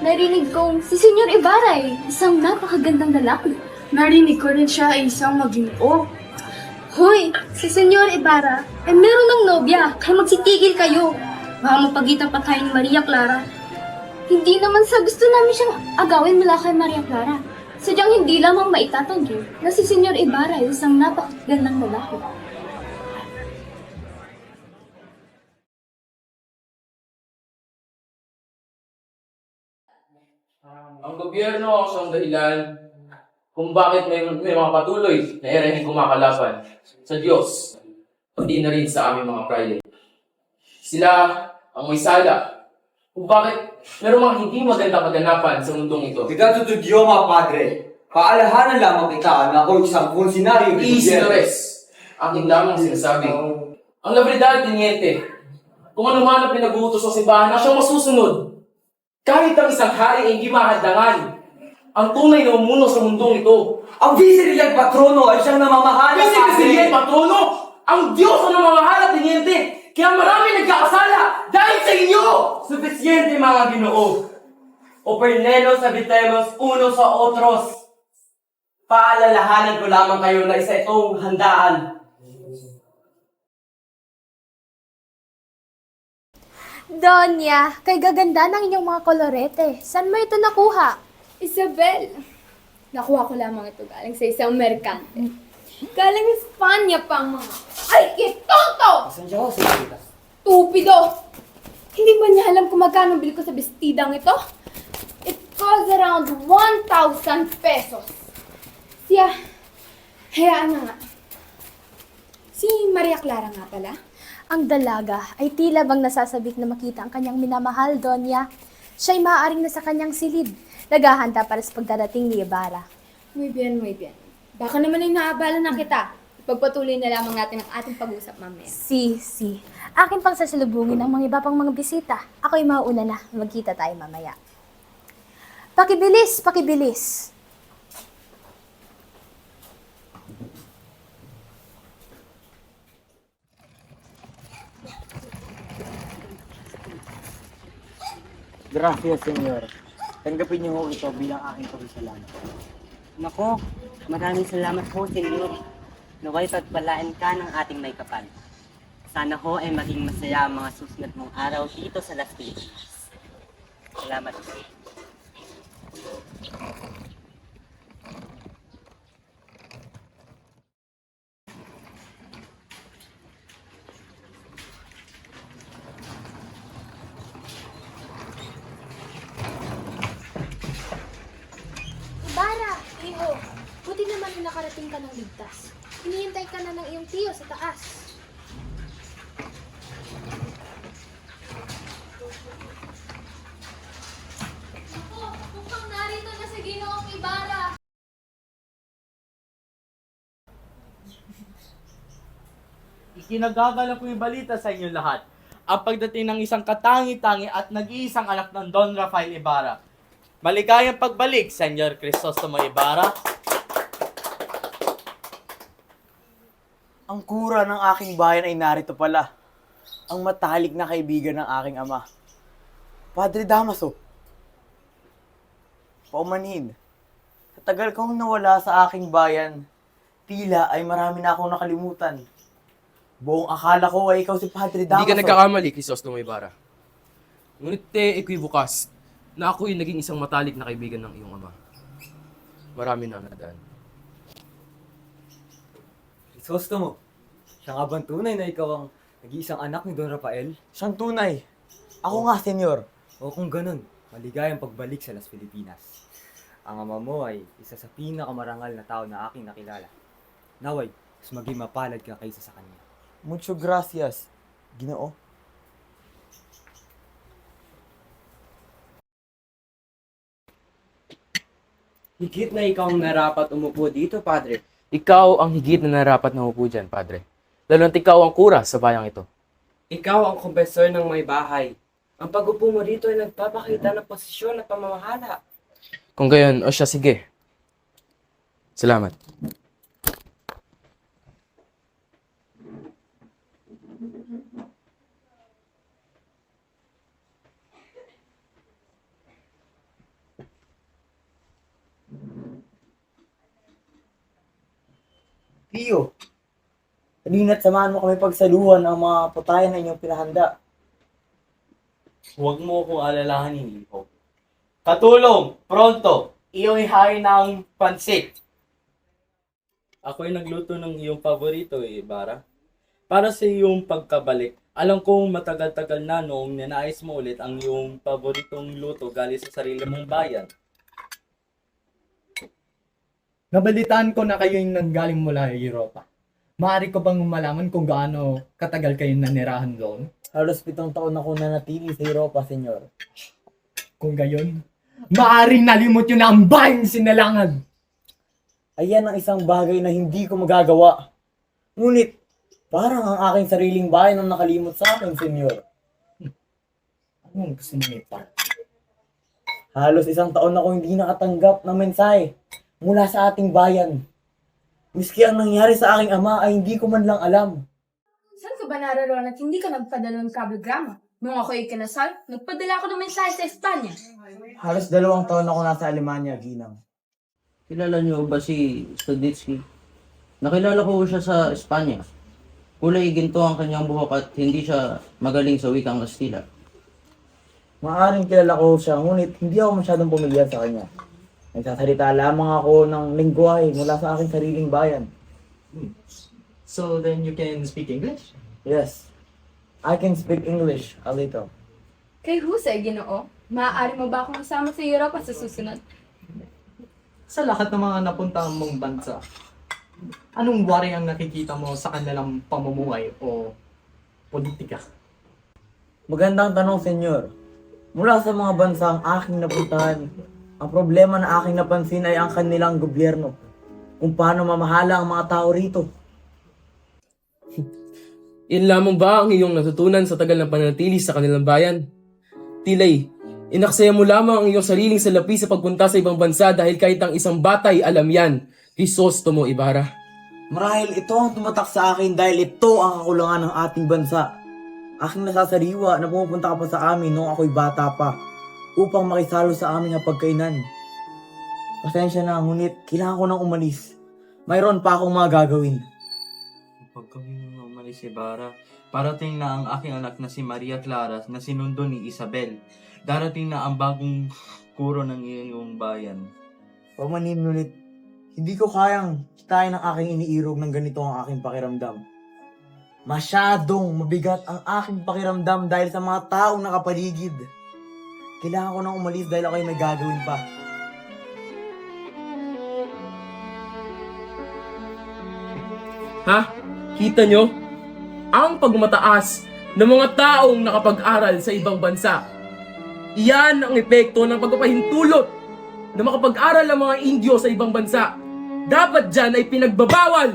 Narinig kong si Senyor Ibarra ay isang napakagandang lalaki. Narinig ko rin siya ay isang maginoo. Hoy, si Senyor Ibarra ay meron ng nobya, kaya magsitigil kayo. Baka mapagitan pa tayo ni Maria Clara. Hindi naman sa gusto namin siyang agawin mula kay Maria Clara. Sadyang hindi lamang maitatanggi na si Senyor Ibarra ay isang napakagandang lalaki. Ang gobyerno ang siyang dahilan kung bakit may mga patuloy na ereheng kumakalaban sa Diyos, pati na rin sa aming mga private. Sila ang may sala kung bakit merong mga hindi magandang kaganapan sa mundong ito. Tidak tutudyo, mga padre. Paalahanan lamang kita na ako isang funcionaryo ng gobyerno. Isinores, aking lamang sinasabi. Ang la verdad, teniente, kung ano man ang pinag-uutos sa simbahan na siyang masusunod, kahit ang isang hari ay hindi mahadlangan, ang tunay na umuno sa mundong ito. Ang Vice-Real Patrono ay siyang namamahala sa Kasi atin. patrono, ang Diyos ang namamahala, teniente. Kaya marami nagkakasala dahil sa inyo! Suficiente, mga Ginoo. Opernelos habitemos uno sa otros. Paalalahanan ko lamang kayo na isa itong handaan. Donya, kay gaganda ng inyong mga kolorete. Saan mo ito nakuha? Isabel, nakuha ko lamang ito galing sa isang merkante. Galing Espanya pa ang mga... Ay, kitonto! Pasensya ko, señorita. Tupido! Hindi ba niya alam kung magkano bili ko sa bestidang ito? It costs around 1,000 pesos. Siya, hayaan na nga. Si Maria Clara nga pala. Ang dalaga ay tila bang nasasabik na makita ang kanyang minamahal, Donya. Siya'y maaaring nasa kanyang silid. Naghahanda para sa pagdarating ni Ibarra. Muy bien, muy bien. Baka naman ay naabala na kita. Ipagpatuloy na lamang natin ang ating pag-usap mamaya. Si. Akin pang sasalubungin ang mga iba pang mga bisita. Ako'y mauuna na. Magkita tayo mamaya. Pakibilis, pakibilis. Gracias, Senyor. Tanggapin niyo ho ito bilang aking pagkasalamat. Nako, maraming salamat po, Senyor. Naway pagpalain ka ng ating may kapal. Sana ho ay maging masaya ang mga susunod mong araw dito sa Las Pilipinas. Salamat po. Ibarra, iho. Buti naman na nakarating ka ng ligtas. Hinihintay ka na ng iyong tiyo sa taas. Mukhang narito na si Ginoong Ibarra. Ikinagagala ko yung balita sa inyo lahat. Ang pagdating ng isang katangi-tangi at nag-iisang anak ng Don Rafael Ibarra. Maligayang pagbalik, Senyor Crisostomo Ibarra. Ang kura ng aking bayan ay narito pala. Ang matalik na kaibigan ng aking ama. Padre Damaso. Paumanhin. Sa tagal kong nawala sa aking bayan, tila ay marami na akong nakalimutan. Buong akala ko ay ikaw si Padre Damaso. Hindi ka nagkakamali, Crisostomo Ibarra. Ngunit equivokas na ako'y naging isang matalik na kaibigan ng iyong ama. Marami na ang nadaan. Crisostomo, siya nga bang tunay na ikaw ang nag-iisang anak ni Don Rafael? Siyang tunay. Ako nga, Senyor. O kung ganun, maligayang pagbalik sa Las Pilipinas. Ang ama mo ay isa sa pinakamarangal na tao na aking nakilala. Naway, mas maging mapalad ka kaysa sa kanya. Mucho gracias, Ginoo. Higit na ikaw ang narapat umupo dito, Padre. Ikaw ang higit na narapat na upo dyan, Padre. Lalo't ikaw ang kura sa bayang ito. Ikaw ang kumpesor ng may bahay. Ang pag-upo mo dito ay nagpapakita ng posisyon at pamamahala. Kung gayon, o siya, sige. Salamat. Tio, halina't samahan mo kami pagsaluhan ang mga putayan na inyong pinahanda. Huwag mo akong alalahanin, Iho. Katulong! Pronto! Iyong ihain ng pansit. Ako'y nagluto ng iyong paborito, Ibarra. Para sa iyong pagkabalik, alam kong matagal-tagal na noong ninais mo ulit ang iyong paboritong luto galing sa sarili mong bayan. Nabalitaan ko na kayo yung nanggaling mula Europa. Maaari ko bang malaman kung gaano katagal kayo nanirahan doon? Halos 7 taon ako nanatili sa Europa, senyor. Kung gayon, maaaring nalimot yun na ang bayang sinalangan. Ayan ang isang bagay na hindi ko magagawa. Ngunit, parang ang aking sariling bayan ang nakalimot sa akin, senyor. Anong gusto mo ito? Halos 1 taon ako hindi nakatanggap ng mensahe mula sa ating bayan. Miski ang nangyari sa aking ama ay hindi ko man lang alam. Saan ka ba nararoon at hindi ka nagpadala ng kabelgrama? Nung ako ikinasal, nagpadala ako ng mensahe sa Espanya. Halos 2 taon ako nasa Alemanya, Ginang. Kilala niyo ba si Studitsky? Nakilala ko siya sa Espanya. Kulay ginto ang kanyang buhok at hindi siya magaling sa wikang Kastila. Maaring kilala ko siya, ngunit hindi ako masyadong pamilyar sa kanya. Nagsasalita lamang ako ng lingwahe mula sa aking sariling bayan. So then you can speak English? Yes, I can speak English a little. Kay Jose, Ginoo, maaari mo ba akong isama sa Europa sa susunod? Sa lahat ng mga napuntahan mong bansa, anong wari ang nakikita mo sa kanilang pamumuhay o politika? Magandang tanong, senyor. Mula sa mga bansang aking napuntahan, ang problema na aking napansin ay ang kanilang gobyerno. Kung paano mamahala ang mga tao rito. Yan lamang ba ang iyong natutunan sa tagal ng pananatili sa kanilang bayan? Tilay, inaksaya mo lamang ang iyong sariling salapi sa pagpunta sa ibang bansa dahil kahit ang isang batay alam yan. Crisostomo Ibarra. Marahil ito ang tumatak sa akin dahil ito ang kakulangan ng ating bansa. Aking nasasariwa na pumupunta ka pa sa amin noong ako'y bata pa upang makisalo sa aming hapagkainan. Pasensya na, ngunit kailangan ko nang umalis. Mayroon pa akong mga gagawin. Huwag kami umalis, Ibarra. Parating na ang aking anak na si Maria Clara na sinundo ni Isabel. Darating na ang bagong kuro ng iyong bayan. Pamanin, ngunit hindi ko kayang kitain ang aking iniirog ng ganito ang aking pakiramdam. Masyadong mabigat ang aking pakiramdam dahil sa mga taong nakapaligid. Kailangan ko nang umalis dahil ako'y may gagawin pa. Ha? Kita nyo? Ang pagmataas ng mga taong nakapag-aral sa ibang bansa. Iyan ang epekto ng pagpapahintulot na makapag-aral ang mga Indyo sa ibang bansa. Dapat dyan ay pinagbabawal!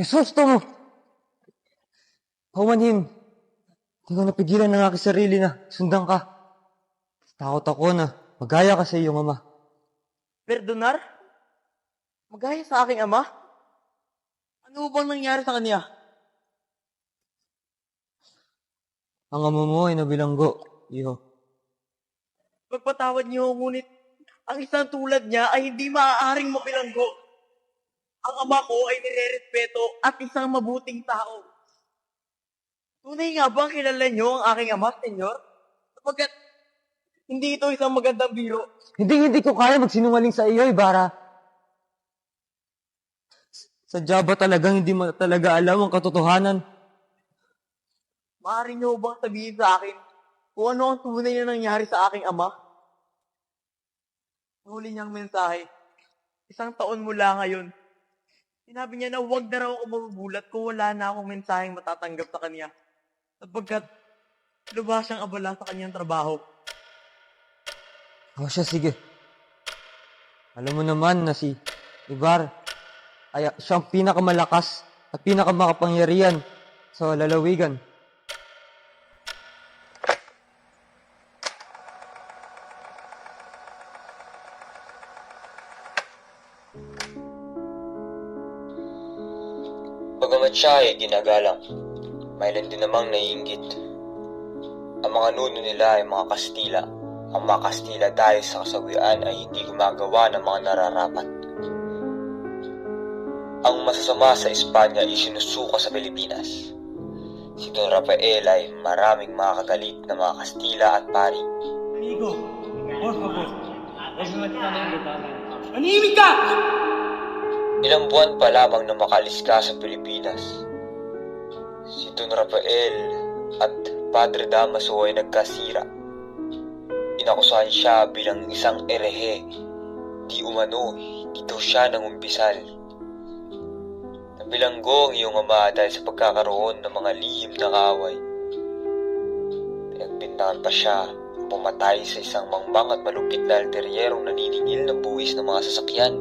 Krisostomo mo! Paumanhin, hindi ko napigilan ng aking sarili na sundan ka. Takot ako na magaya ka sa iyong ama. Perdonar? Magaya sa aking ama? Ano bang nangyari sa kanya? Ang ama mo ay nabilanggo, iho. Pagpatawad niyo, ngunit ang isang tulad niya ay hindi maaaring mabilanggo. Ang ama ko ay nirerespeto at isang mabuting tao. Tunay nga bang kilala niyo ang aking ama, senyor? Sapagkat hindi ito isang magandang biro. Hindi ko kaya magsinungaling sa iyo, Ibarra. Sadya ba talagang hindi mo talaga alam ang katotohanan? Maaari niyo bang sabihin sa akin kung ano ang tunay na nangyari sa aking ama? Huli niyang mensahe, 1 taon mula ngayon. Sinabi niya na huwag na raw ako mabubulat kung wala na akong mensaheng matatanggap sa kanya. Sapagkat lubas siyang abala sa kanyang trabaho. O siya, sige. Alam mo naman na si Ibar ay siyang pinakamalakas at pinakamakapangyarihan sa lalawigan. Bagamat siya ay ginagalang, Mayroon din namang naiinggit. Ang mga nuno nila ay mga Kastila. Ang mga Kastila dahil sa kasawian ay hindi gumagawa ng mga nararapat. Ang masasama sa Espanya ay sinusuka sa Pilipinas. Si Don Rafael ay maraming mga kagalit na mga Kastila at pari. Amigo, por favor. Manimik ka! Ilang buwan pa lamang na makalis ka sa Pilipinas. Si Don Rafael at Padre Damaso ay nagkasira. Inakusahan siya bilang isang erehe. Di umano, hindi daw siya nangumpisal. Nabilanggo ang iyong ama dahil sa pagkakaroon ng mga lihim na kaaway. Pinagbintangan pa siya pumatay sa isang mangmang at malupit na alteryerong naniningil ng buwis ng mga sasakyan.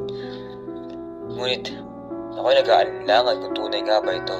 Ngunit, ako'y nag-aalinlangan kung tunay nga ba ito.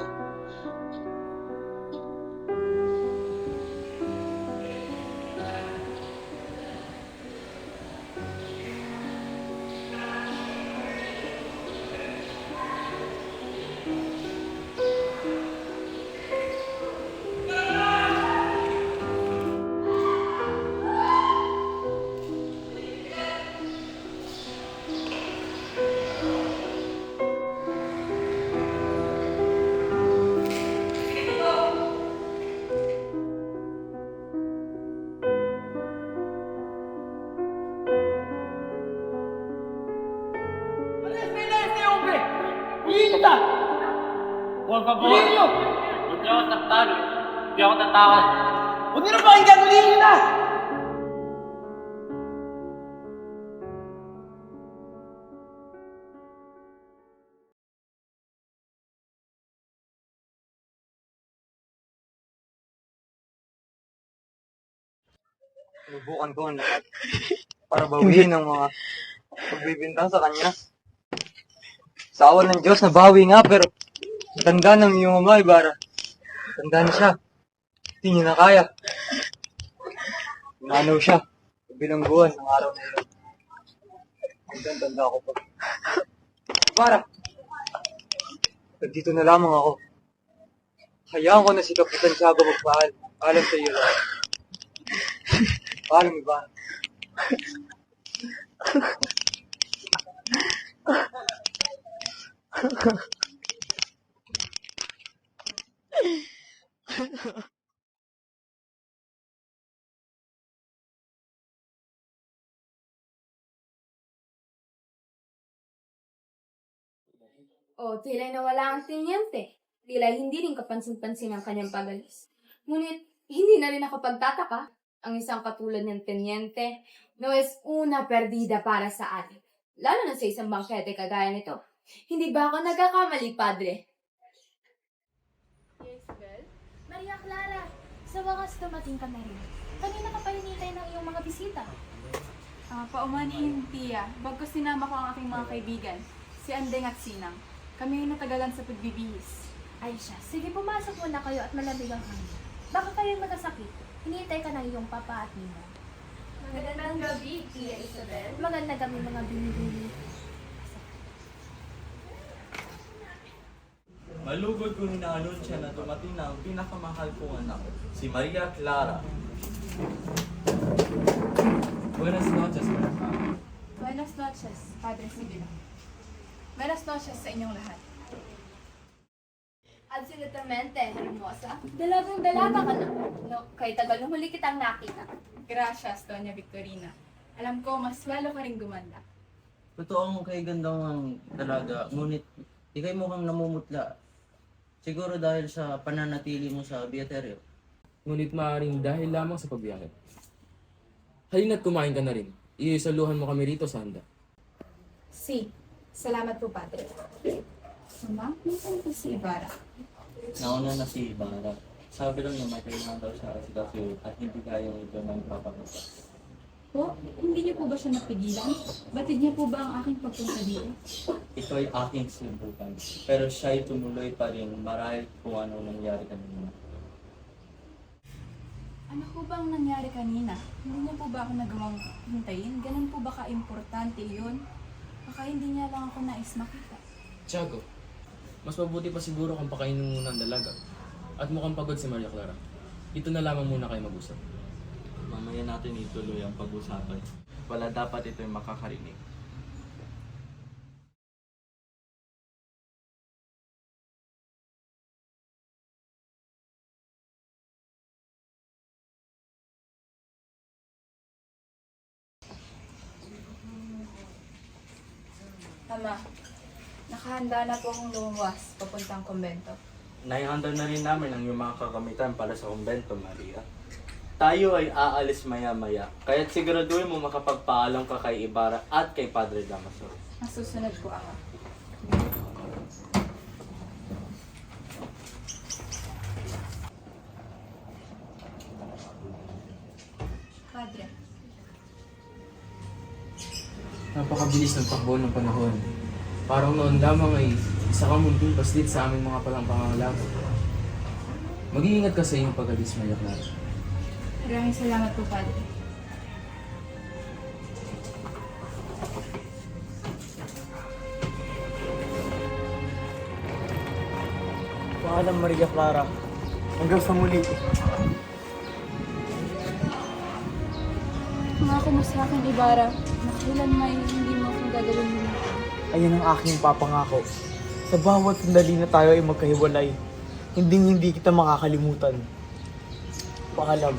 Por favor. Huwag niyo ako saktan. Hindi ako tatakot. Huwag niyo na pakinggan. Huliin niyo na! Sinubukan ko ang lahat para bawiin ang mga pagbibintang sa kanya. Sa awan ng Diyos, nabawi nga, pero tanda ng iyong ama, Ibarra. Tanda na siya. Hindi niya na kaya. Umanaw siya. Bilangguan ng araw na iyon. Hanggang tanda ko pa. Ibarra! Nandito na lamang ako. Hayaan ko na si Kapitan Tiago magpahal. Alam sa iyo lahat. Paalam, Ibarra. O, tila'y nawala ang tenyente. Tila'y hindi rin kapansin-pansin ang kanyang pagalis. Ngunit, hindi na rin ako pagtataka. Ang isang katulad ng tenyente no es una perdida para sa atin. Lalo na sa isang bangkete kagaya nito. Hindi ba ako nagkakamali, Padre? Isabel? Maria Clara, sa wakas dumating ka na rin. Kanina ka pa hinintay ng iyong mga bisita. Paumanhin, Tia. Bagkus sinama ko ang aking mga kaibigan, si Andeng at Sinang. Kami ay natagalan sa pagbibihis. Ay siya, sige pumasok muna kayo at malamig ang hangin. Baka kayo magkasakit. Hinihintay ka ng iyong papa at nina. Magandang gabi, Tia Isabel. Maganda kami mga binibini. Malugod kong inaanunsya na dumating na ang pinakamahal kong anak, si Maria Clara. Buenas noches, Maria. Buenas noches, Padre Sibilo. Buenas noches sa inyong lahat. Absolutamente, hermosa. Dalagang dalaga ka na. No, kay tagal nung huli kitang nakita. Gracias, Doña Victorina. Alam ko, mas lalo ka rin gumanda. Totoo kay ganda ang dalaga, ngunit ikay mukhang namumutla. Siguro dahil sa pananatili mo sa Beaterio. Ngunit maaaring dahil lamang sa pagbiyahe. Halina't kumain ka na rin. Iisaluhan mo kami rito sa handa. Si, salamat po, Padre. Mama, minsan po si Ibarra. Nauna na si Ibarra. Sabi lang niya may kailangan daw siya kasi at hindi kaya ito ng papapunta. Po, hindi niyo po ba siya napigilan? Batid niya po ba ang aking pagpunta dito? Ito ay aking sinubukan. Pero siya'y tumuloy pa rin marahil kung ano nangyari kanina. Ano po ba ang nangyari kanina? Hindi niya po ba ako nagawang hintayin? Ganun po ba ka-importante yun? Baka hindi niya lang ako nais makita. Tiago, mas mabuti pa siguro kung pakainin mo muna ang dalaga. At mukhang pagod si Maria Clara. Dito na lamang muna kayo mag-usap. Mamaya natin ituloy ang pag-usapan. Wala dapat ito'y makakarinig. Ama, nakahanda na po akong lumabas papuntang kumbento. Naihanda na rin namin ang iyong mga kakamitan para sa kumbento, Maria. Tayo ay aalis maya-maya, kaya't siguraduhin mo makapagpaalam ka kay Ibarra at kay Padre Damaso. Ang susunod po, Ama. Padre, Napakabilis ng takbo ng panahon. Parang noon lamang ay isa kang munting paslit sa aming mga palang pangangalaman. Mag-iingat ka sa iyong pag-alis, Maria Clara. maraming salamat po, Padre. Paalam, Maria Clara. Hanggang sa muli. Pangako mo sa akin, Ibarra, na kailan may hindi mo akong gagawin mo. Ayan ang aking papangako. Sa bawat sandali na tayo ay magkahiwalay, hindi kita makakalimutan. Paalam.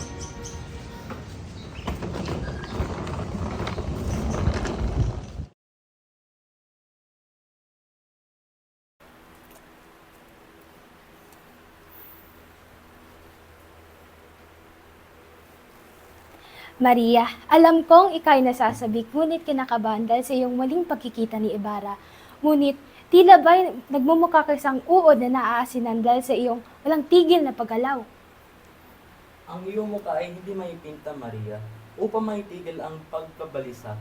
Maria, alam kong ikaw ay nasasabik, ngunit kinakabahan dahil sa iyong muling pagkikita ni Ibarra. Ngunit, tila ba'y nagmumukha ka isang uod na naaasinan dahil sa iyong walang tigil na paggalaw? Ang iyong mukha ay hindi maipinta, Maria, upang maitigil ang pagkabalisa.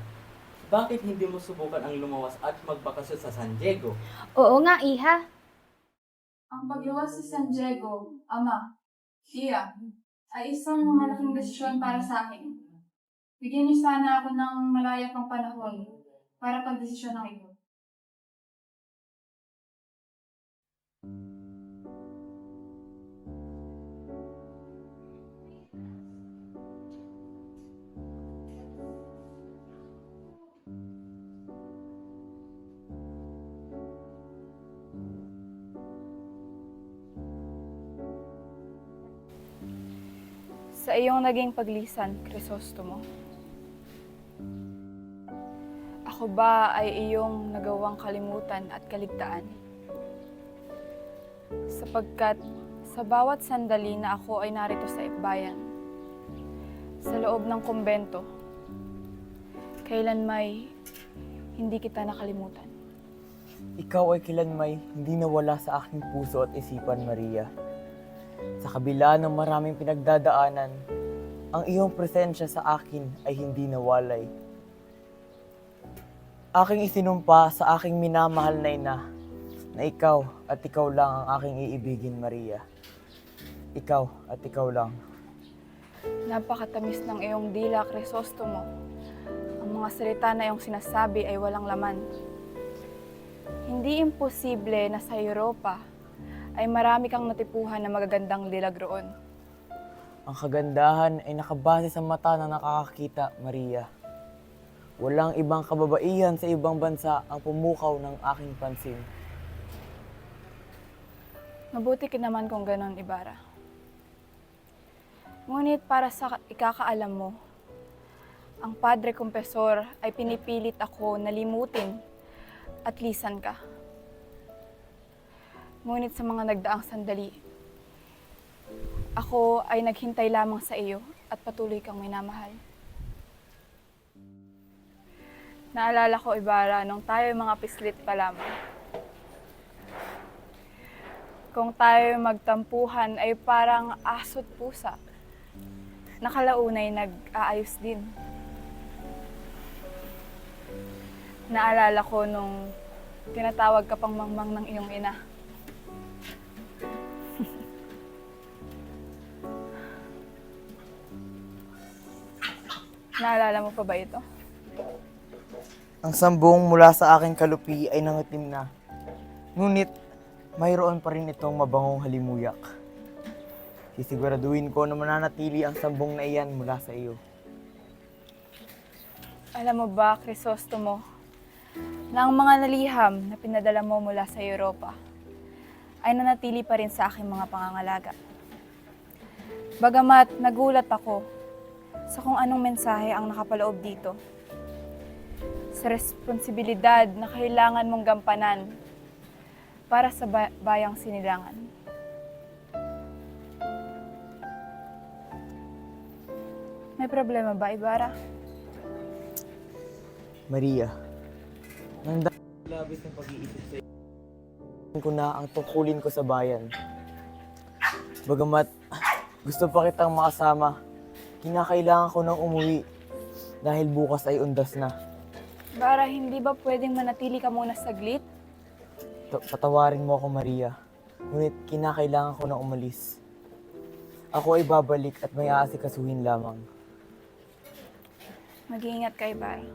Bakit hindi mo subukan ang lumawas at magbakasyon sa San Diego? Oo nga, Iha. Ang pagluwas sa San Diego, Ama, Tia, ay isang malaking desisyon para sa akin. Bigyan niyo sana ako ng malaya pang panahon para pagdesisyon ng ito. Sa iyong naging paglisan, Crisostomo, ako ba ay iyong nagawang kalimutan at kaligtaan? Sapagkat sa bawat sandali na ako ay narito sa bayan, sa loob ng kumbento, kailanmay hindi kita nakalimutan. Ikaw ay kailanmay hindi nawala sa aking puso at isipan, Maria. Sa kabila ng maraming pinagdadaanan, ang iyong presensya sa akin ay hindi nawalay. Aking isinumpa sa aking minamahal na ina na ikaw at ikaw lang ang aking iibigin, Maria. Ikaw at ikaw lang. Napakatamis ng iyong dila, Crisostomo. Ang mga salita na iyong sinasabi ay walang laman. Hindi imposible na sa Europa ay marami kang natipuhan na magagandang dilag roon. Ang kagandahan ay nakabase sa mata na nakakakita, Maria. Walang ibang kababaihan sa ibang bansa ang pumukaw ng aking pansin. Mabuti ka naman kung ganon, Ibarra. Ngunit para sa ikakaalam mo, ang Padre Confessor ay pinipilit ako na limutin at lisan ka. Ngunit sa mga nagdaang sandali, ako ay naghintay lamang sa iyo at patuloy kang minamahal. Naalala ko, Ibarra, nung tayo mga pislit pa lamang. Kung tayo magtampuhan ay parang aso't pusa. Nakalaunay nag-aayos din. Naalala ko nung tinatawag ka pang mangmang ng iyong ina. Naalala mo pa ba ito? Ang sambong mula sa aking kalupi ay nangitim na. Ngunit mayroon pa rin itong mabangong halimuyak. Sisiguraduhin ko na mananatili ang sambong na iyan mula sa iyo. Alam mo ba, Crisostomo, na ang mga naliham na pinadala mo mula sa Europa ay nanatili pa rin sa aking mga pangangalaga. Bagamat nagulat ako sa kung anong mensahe ang nakapaloob dito, sa responsibilidad na kailangan mong gampanan para sa bayang sinilangan. May problema ba, Ibarra? Maria, nang labis ng pag-iisip sa iyo, ko na ang tungkulin ko sa bayan. Bagamat gusto pa kitang makasama, kinakailangan ko nang umuwi dahil bukas ay undas na. Ibarra, hindi ba pwedeng manatili ka muna saglit? Patawarin mo ako, Maria. Ngunit kinakailangan ko nang umalis. Ako ay babalik at may aasikasuhin lamang. Mag-iingat ka, Ibarra.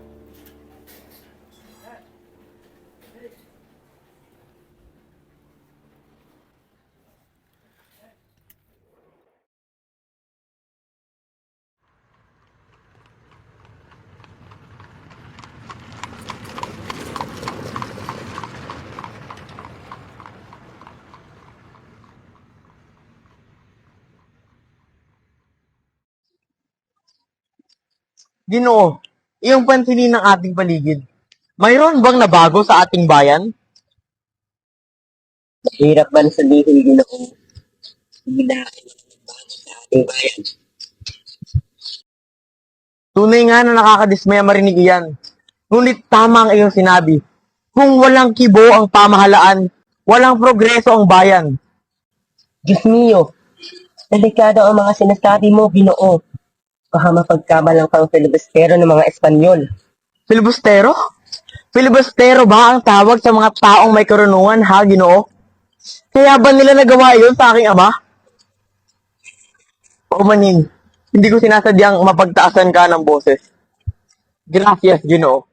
Ginoo, iyong pansinin ng ating paligid. Mayroon bang nabago sa ating bayan? Hirap man sabihin, Ginoo, ating bayan. Tunay nga na nakakadismaya marinig iyan. Ngunit tama ang iyong sinabi. Kung walang kibo ang pamahalaan, walang progreso ang bayan. Diyos mio, delikado ang mga sinasabi mo, Ginoo. Baka mapagkamalang kang filibustero ng mga Espanyol. Filibustero? Filibustero ba ang tawag sa mga taong may karunungan, ha, Ginoo? Kaya ba nila nagawa iyon sa aking ama? Paumanin, hindi ko sinasadyang mapagtaasan ka ng boses. Gracias, Ginoo.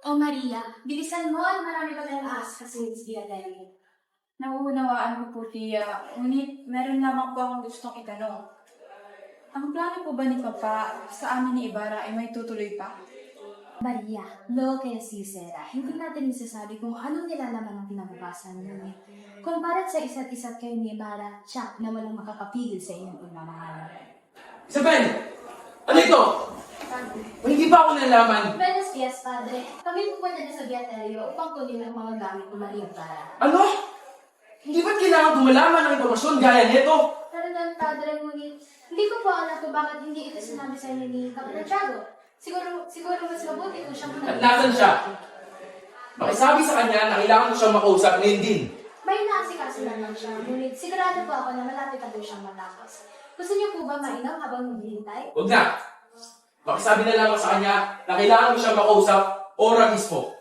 O Maria, bilisan mo at marami pa tayong aaskasin sa Dia Daily. Nauunawaan ko po, Tia. Ngunit meron lamang po akong gustong itanong. Ang plano po ba ni Papa sa amin ni Ibarra ay may tutuloy pa? Maria, lo kaya sisera, hindi natin isasabi kung anong nilalaman ng kinabukasan ngunit kung para't sa isa't isa't kayo ni Ibarra, siya na walang makakapigil sa inyong pagmamahalan. Isabel! Ano ito? Hindi pa ako nalaman. Buenos dias, Padre. Kami pupunta na sa Beaterio upang kunin ang mga gamit ni Maria Ibarra. Ano? Hindi ba't kailangan ko malaman ng impormasyon gaya nito? Talagang, Padre, ngunit hindi ko po alam kung bakit hindi ito sinabi sa inyo ni Captain Tiago. Siguro mas mabuti kung siya muna. At nasan siya? Makisabi sa kanya na kailangan ko siyang makausap ngayon din. May naasikaso lang siya, ngunit sigurado po ako na malapit na po siyang matapos. Gusto niyo po ba mainom habang maghihintay? Huwag na! Makisabi na lang sa kanya na kailangan ko siyang makausap ora mismo.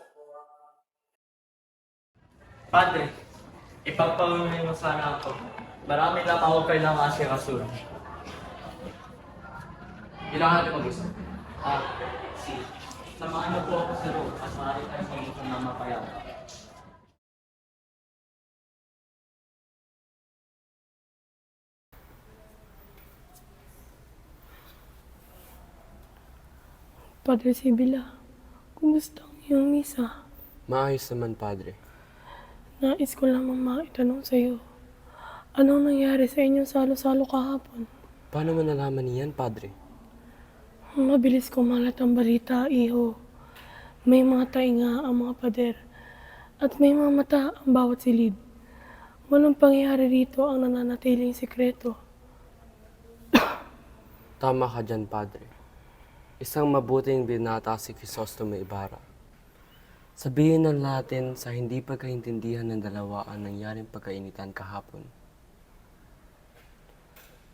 Padre, ipagpaunin mo sana ako. Marami lang ako kailangan asikasuhin. Kailangan natin mag-usap. Samahan niyo po ako sa loob at maaari tayong mag-usap na mapayapa. Padre Sibila, kumusta ang iyong misa? Maayos naman, Padre. Nais ko lamang maitanong sa iyo. Anong nangyari sa inyong salo-salo kahapon? Paano mo nalaman niyan, Padre? Mabilis kumalat ang balita, iho. May mga tainga ang mga pader at may mga mata ang bawat silid. Walang pangyayari rito ang nananatiling sikreto. Tama ka dyan, Padre. Isang mabuting binata si Crisostomo Ibarra. Sabihin na natin sa hindi pagkaintindihan ng dalawa ang nangyaring pagkainitan kahapon.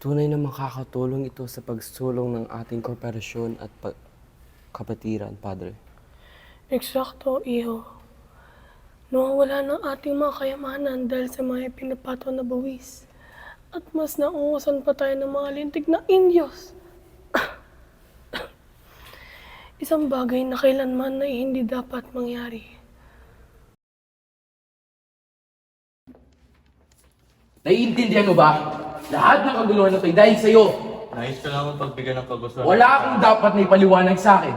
Tunay na makakatulong ito sa pagsulong ng ating kooperasyon at kapatiran, Padre. Eksakto, iho. Nawawala ng ating mga kayamanan dahil sa mga pinapato na buwis. At mas naungusan pa tayo ng mga lintik na Indios. Isang bagay na kailanman ay hindi dapat mangyari. Naiintindihan mo ba? Lahat ng kaguluhan na ito'y dahil sa'yo. Nais ko lang pagbigyan ng kagustuhan. Wala akong dapat na ipaliwanag sa akin.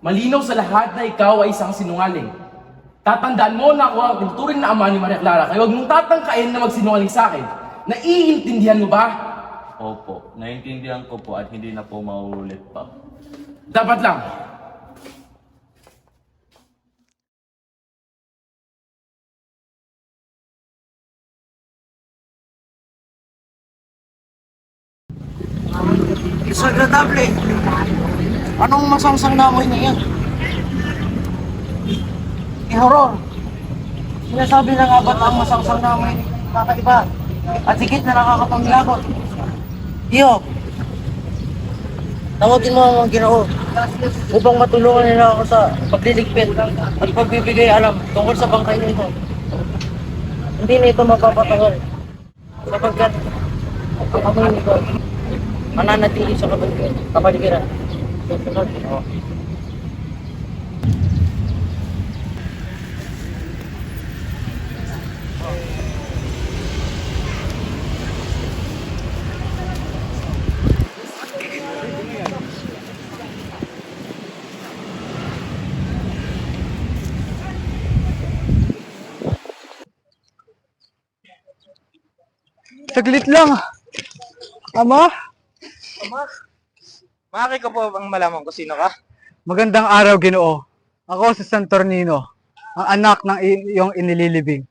Malinaw sa lahat na ikaw ay isang sinungaling. Tatandaan mo na ako ang tinuturing na ama ni Maria Clara, kaya huwag mong tatangkain na magsinungaling sa akin. Naiintindihan mo ba? Opo, naiintindihan ko po at hindi na po mauulit pa. Dapat lang. Disagradable! Anong masangsang na amoy niya yan? Horror! Sinasabi na nga ba't ang masangsang na amoy ni kakaiba? At higit na nakakapanglagot. Iyo! Tawagin mo ang mga Ginoo upang matulungan nila ako sa pagliligpit at pagbibigay alam tungkol sa bangkay nito. Hindi na ito mapapatagal sapagkat ang amoy nito mananatili sa kapaligiran. Saglit lang. Ama? Maaari ko po bang malaman kung sino ka? Magandang araw, Ginoo. Ako si Saturnino, ang anak ng iyong inililibing.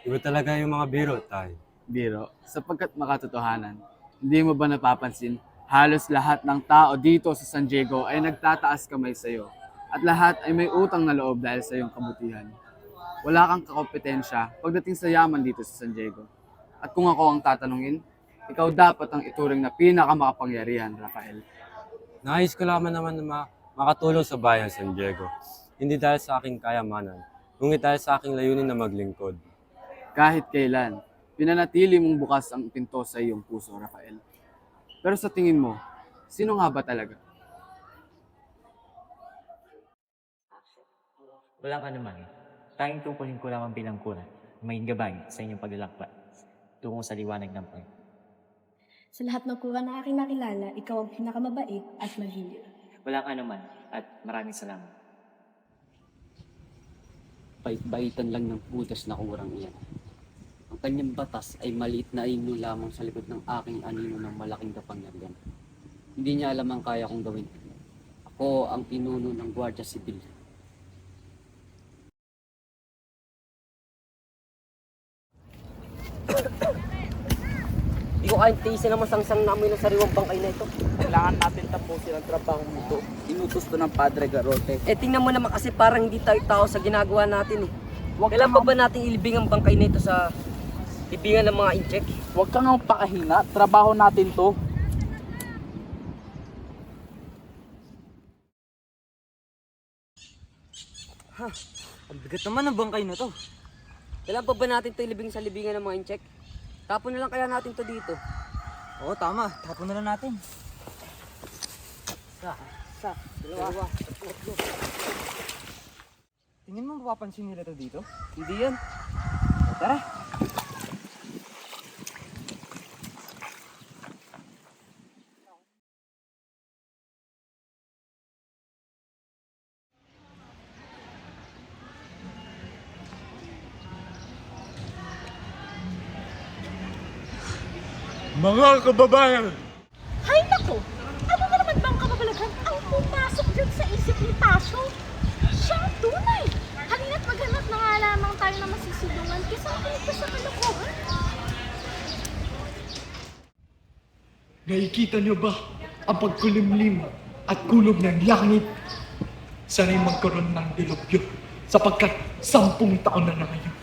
Iba talaga yung mga biro, tay. Biro, sapagkat makatotohanan, hindi mo ba napapansin, halos lahat ng tao dito sa San Diego ay nagtataas kamay sa iyo. At lahat ay may utang na loob dahil sa iyong kabutihan. Wala kang kakompetensya pagdating sa yaman dito sa San Diego. At kung ako ang tatanungin, ikaw dapat ang ituring na pinakamakapangyarihan, Rafael. Nais ko lamang naman na makatulong sa bayan San Diego. Hindi dahil sa aking kayamanan, ngunit dahil sa aking layunin na maglingkod. Kahit kailan, pinanatili mong bukas ang pinto sa iyong puso, Rafael. Pero sa tingin mo, sino nga ba talaga? Walang anuman. Tanging tungkulin ko lamang bilang kuna na maging gabay sa inyong paglalakbay tungo sa liwanag ng Panginoon. Sa lahat ng kuha na aking nakilala, ikaw ang pinakamabait at mahilig. Walang anuman at maraming salamat. Bait-baitan lang ng butas na kurang iyan. Ang kanyang batas ay maliit na inyo lamang sa likod ng aking anino ng malaking kapangyarihan. Hindi niya alam ang kaya kong gawin. Ako ang pinuno ng Guardia Civil. Hindi ko kahit tiisin ang masangsang namoy ng sariwang bangkay na ito. Kailangan natin tapusin ang trabaho nito. Inutos to ng Padre Garote. Eh tingnan mo naman kasi parang hindi tayo tao sa ginagawa natin eh. Kailan pa ba natin ilibing ang bangkay na ito sa libingan ng mga incheck? Huwag kang pakahina. Trabaho natin to. Ang bigat naman ng bangkay na to. Kailan pa ba natin ito ilibing sa libingan ng mga incheck? Tapon na lang kaya natin to dito. Oo, tama. Tapon na lang natin. Isa, dalawa, tatlo. Tingin mo mapapansin nila to dito? Hindi yan. Tara. Mga kababayan! Hay nako! Ano na naman bang kababalaghan ang pumasok dyan sa isip ni Tasyo? Siya ang tunay! Halina't maghanap na nga lamang tayo na masisilungan kaysa makita sa kalokohan. Nakikita niyo ba ang pagkulimlim at kulob ng langit? Sana'y magkaroon ng dilubyo sapagkat 10 taon na ngayon.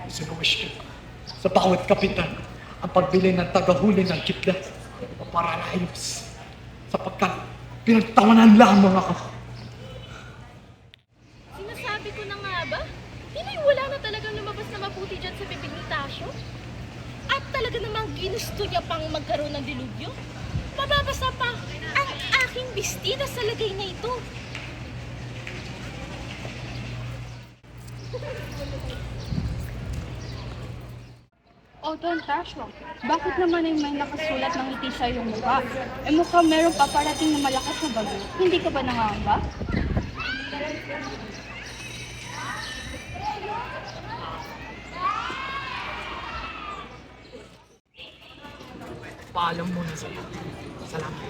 Sinuwish ko sa bawat kapitan ang pagbili ng tagahuli ng kidlat para layos sapagkat pinagtawanan lamang ako. Sinasabi ko na nga ba? Hindi wala na talagang lumabas na mabuti dyan sa bibig ni Tasyo? At talaga namang ginusto niya pang magkaroon ng dilubyo? Mababasa pa ang aking bestida sa lagay na ito. O, Don Tasyo, bakit naman ay may nakasulat ng ngiti sa iyong mukha? Eh mukhang meron pa parating na malakas na bagyo. Hindi ka ba nangangamba? Paalam muna sa'yo. Salamat.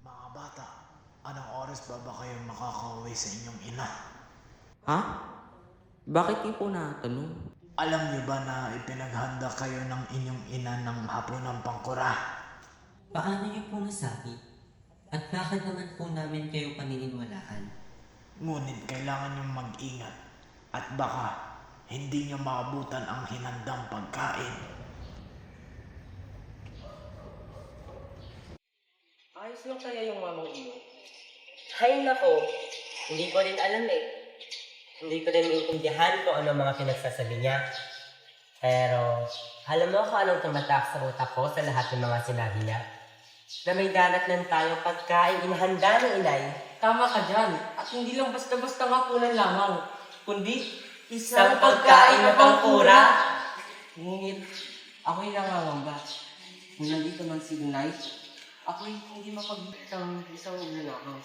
Mga bata, anong oras ba kayo makakauwi sa inyong ina? Ha? Bakit di po natanong? Alam niyo ba na ipinaghanda kayo ng inyong ina ng hapunang pangkura? Paano niyo po nasabi? At bakit naman po namin kayo paniniwalaan? Ngunit kailangan niyong mag-ingat at baka hindi niyo maabutan ang hinandang pagkain. Ayos lang kaya yung mamang iyo? Hay nako, hindi ko rin alam eh. Hindi ko rin maintindihan kung ano mga pinagsasabi niya. Pero, alam mo kung anong tumatak sa utak ko sa lahat ng mga sinabi niya? Na may daratnan tayong pagkain inahanda ng inay. Tama ka dyan. At hindi lang basta-basta hapunan lamang, kundi Isang pagkain na pangkura. Ngunit, ako'y nangangamba. Kung nandito man si Lunay, ako'y hindi mapagbilang isang lalakaw.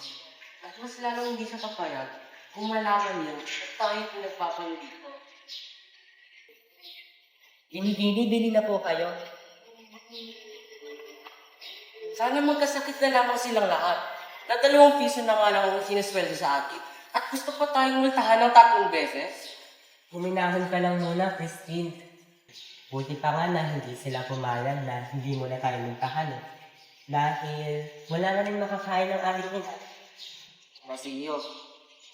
At mas lalong hindi siya papayag kung malaman niya at tayo pinagpapalito. Binibili na po kayo. Sana magkasakit na lamang silang lahat. Na 2 piso na nga lang ang sinusweldo sa atin. At gusto pa tayong multahan ng 3 beses. Huminahon ka lang muna, Christine. Buti pa nga na hindi sila pumayag na hindi mo na tayo muntahan eh. Dahil wala na rin makakain ng aking ina. Masiyo,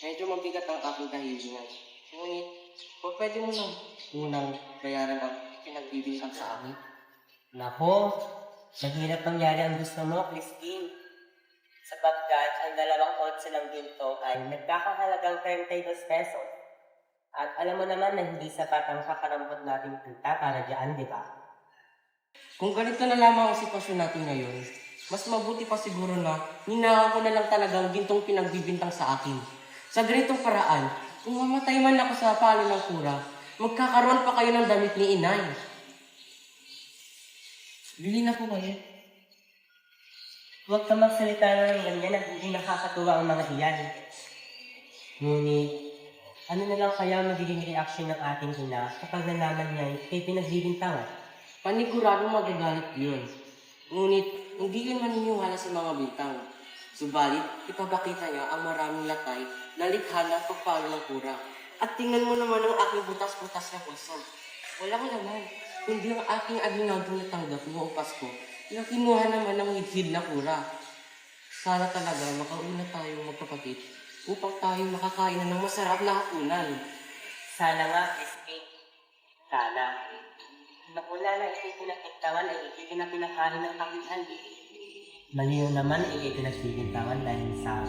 medyo mabigat ang aking kahilingan. Ngunit, pwede mo lang unang bayaran ang pinagbibintang sa amin. Nako, mahirap mangyari ang gusto mo, Christine. Sapagkat ang 2 otso ng ginto ay nagkakahalagang 32 pesos. At alam mo naman na hindi sapat ang kakarambot nating tinta para dyan, di ba? Kung ganito na lamang ang sitwasyon natin ngayon, mas mabuti pa siguro na ninakaw ko na lang talagang gintong pinagbibintang sa akin. Sa ganitong paraan, kung mamatay man ako sa palo ng kura, magkakaroon pa kayo ng damit ni inay. Bili na po kayo. Huwag ka magsalita na ng ganyan at hindi nakakatuwa ang mga iyan. Ngunit, ano na lang kaya magiging reaksyon ng ating ina kapag nalaman niya kay pinagbibintangan? Paniguradong magagalit yun. Ngunit, hindi yun maniniwala sa mga bintang. Subalit, ipapakita niya ang maraming latay na likha ng pagpalo ng kura. At tingnan mo naman ang aking butas-butas na puso. Walang naman, kundi ang aking aginagong natanggap noong Pasko na kinuha naman ng hidhid na kura. Sana talaga makauwi na tayo magkapatid upang tayo makakain na ng masarap na hapunan. Sana nga, Christine. Sana. Nakula na ito'y pinakiktawan ay ito'y na pinakain ng kapitan. Malino naman ay ito'y pinagbibintangan dahil sa